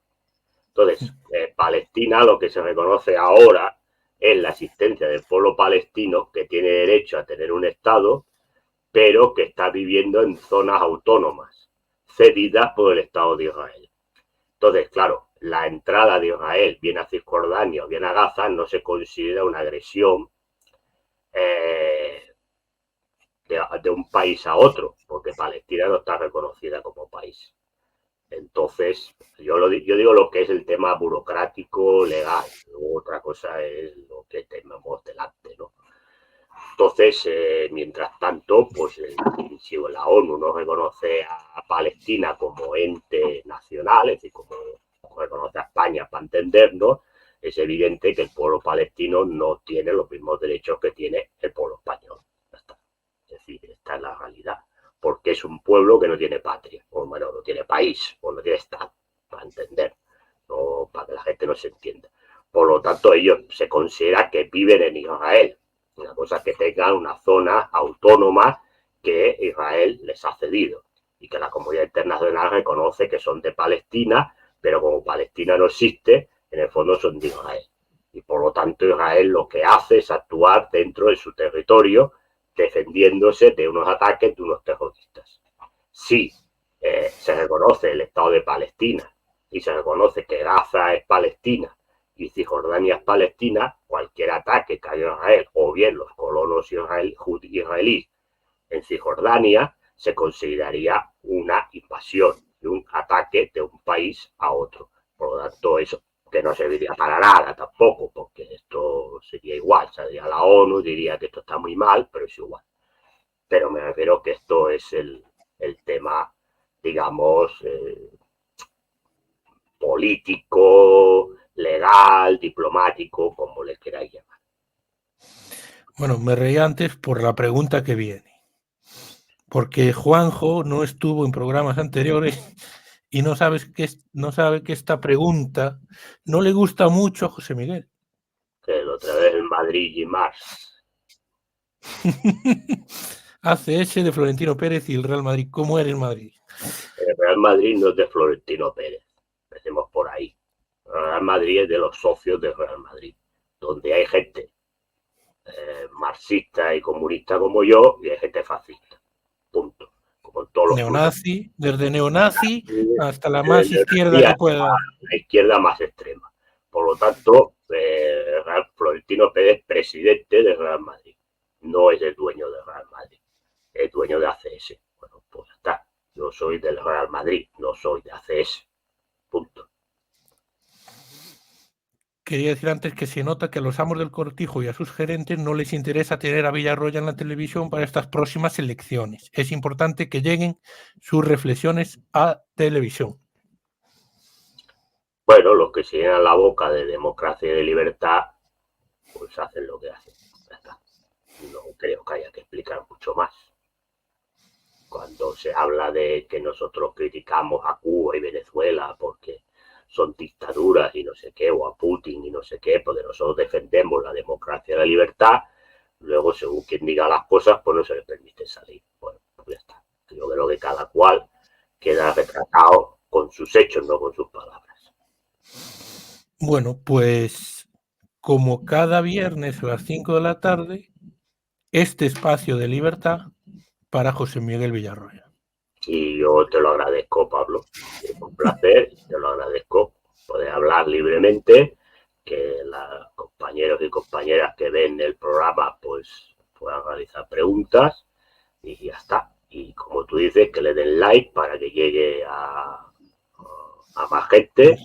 Entonces, Palestina, lo que se reconoce ahora es la existencia del pueblo palestino que tiene derecho a tener un Estado, pero que está viviendo en zonas autónomas, cedidas por el Estado de Israel. Entonces, claro, la entrada de Israel, bien a Cisjordania o bien a Gaza, no se considera una agresión eh, de un país a otro, porque Palestina no está reconocida como país. Entonces, yo digo lo que es el tema burocrático, legal. Luego otra cosa es lo que tenemos delante, ¿no? Entonces, mientras tanto, pues si la ONU no reconoce a Palestina como ente nacional, es decir, como reconoce a España para entendernos, es evidente que el pueblo palestino no tiene los mismos derechos que tiene el pueblo español. Ya está. Es decir, esta es la realidad. Porque es un pueblo que no tiene patria, o bueno, no tiene país, o no tiene Estado, para entender, no, para que la gente no se entienda. Por lo tanto, ellos se considera que viven en Israel. Una cosa es que tengan una zona autónoma que Israel les ha cedido y que la comunidad internacional reconoce que son de Palestina, pero como Palestina no existe, en el fondo son de Israel. Y por lo tanto Israel lo que hace es actuar dentro de su territorio defendiéndose de unos ataques de unos terroristas. Si se reconoce el Estado de Palestina y se reconoce que Gaza es Palestina y Cisjordania es Palestina, cualquier ataque que haya Israel o bien los colonos israelíes en Cisjordania se consideraría una invasión y un ataque de un país a otro. Por lo tanto, eso que no serviría para nada tampoco, porque esto sería igual, saldría la ONU, diría que esto está muy mal, pero es igual. Pero me refiero que esto es el tema, digamos, político, legal, diplomático, como le queráis llamar. Bueno, me reí antes por la pregunta que viene. Porque Juanjo no estuvo en programas anteriores y no sabe que esta pregunta no le gusta mucho a José Miguel. Que la otra vez en Madrid y Mars. ACS de Florentino Pérez y el Real Madrid. ¿Cómo era el Madrid? El Real Madrid no es de Florentino Pérez. Empecemos por ahí. El Real Madrid es de los socios del Real Madrid, donde hay gente marxista y comunista como yo y hay gente fascista. Punto. Como en todos los clubes. Neonazi, desde neonazi hasta la más izquierda Hasta que pueda. la izquierda más extrema. Por lo tanto, Florentino Pérez, presidente del Real Madrid, no es el dueño del Real Madrid, es dueño de ACS. Bueno, pues está. Yo soy del Real Madrid, no soy de ACS. Punto. Quería decir antes que se nota que a los amos del cortijo y a sus gerentes no les interesa tener a Villarroya en la televisión para estas próximas elecciones. Es importante que lleguen sus reflexiones a televisión. Bueno, los que se llenan la boca de democracia y de libertad, pues hacen lo que hacen. Ya está. No creo que haya que explicar mucho más. Cuando se habla de que nosotros criticamos a Cuba y Venezuela porque son dictaduras y no sé qué, o a Putin y no sé qué, porque nosotros defendemos la democracia y la libertad, luego según quien diga las cosas, pues no se les permite salir. Bueno, pues ya está. Yo creo que cada cual queda retratado con sus hechos, no con sus palabras. Bueno, pues como cada viernes a las 5 de la tarde, este espacio de libertad para José Miguel Villarroya. Y yo te lo agradezco, Pablo. Es un placer, te lo agradezco. Poder hablar libremente, que los compañeros y compañeras que ven el programa pues puedan realizar preguntas y ya está. Y como tú dices, que le den like para que llegue a más gente.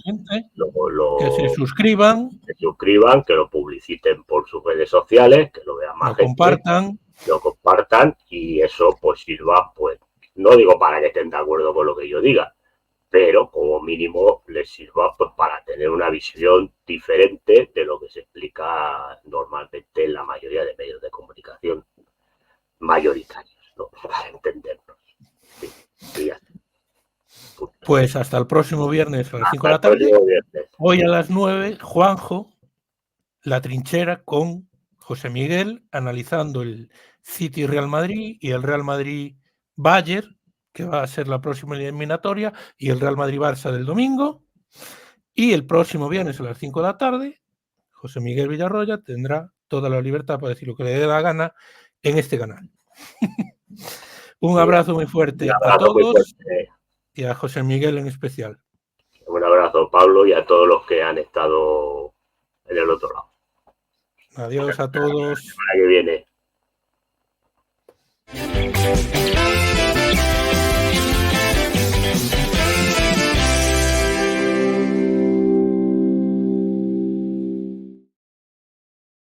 Que se Lo suscriban, se suscriban, que lo publiciten por sus redes sociales, que lo vean más lo gente, compartan. lo compartan y eso pues sirva, pues no digo para que estén de acuerdo con lo que yo diga, pero como mínimo les sirva pues para tener una visión diferente de lo que se explica normalmente en la mayoría de medios de comunicación mayoritarios, ¿no? Para entendernos. Sí, y ya. Pues hasta el próximo viernes a las 5 Hasta de el la tarde. próximo viernes. Hoy a las 9, Juanjo, La Trinchera con José Miguel, analizando el City Real Madrid y el Real Madrid Bayern, que va a ser la próxima eliminatoria, y el Real Madrid Barça del domingo. Y el próximo viernes a las 5 de la tarde, José Miguel Villarroya tendrá toda la libertad para decir lo que le dé la gana en este canal. Un abrazo muy Un fuerte a abrazo muy todos fuerte. y a José Miguel en especial. Un abrazo, Pablo, y a todos los que han estado en el otro lado. Adiós a todos. La semana que viene.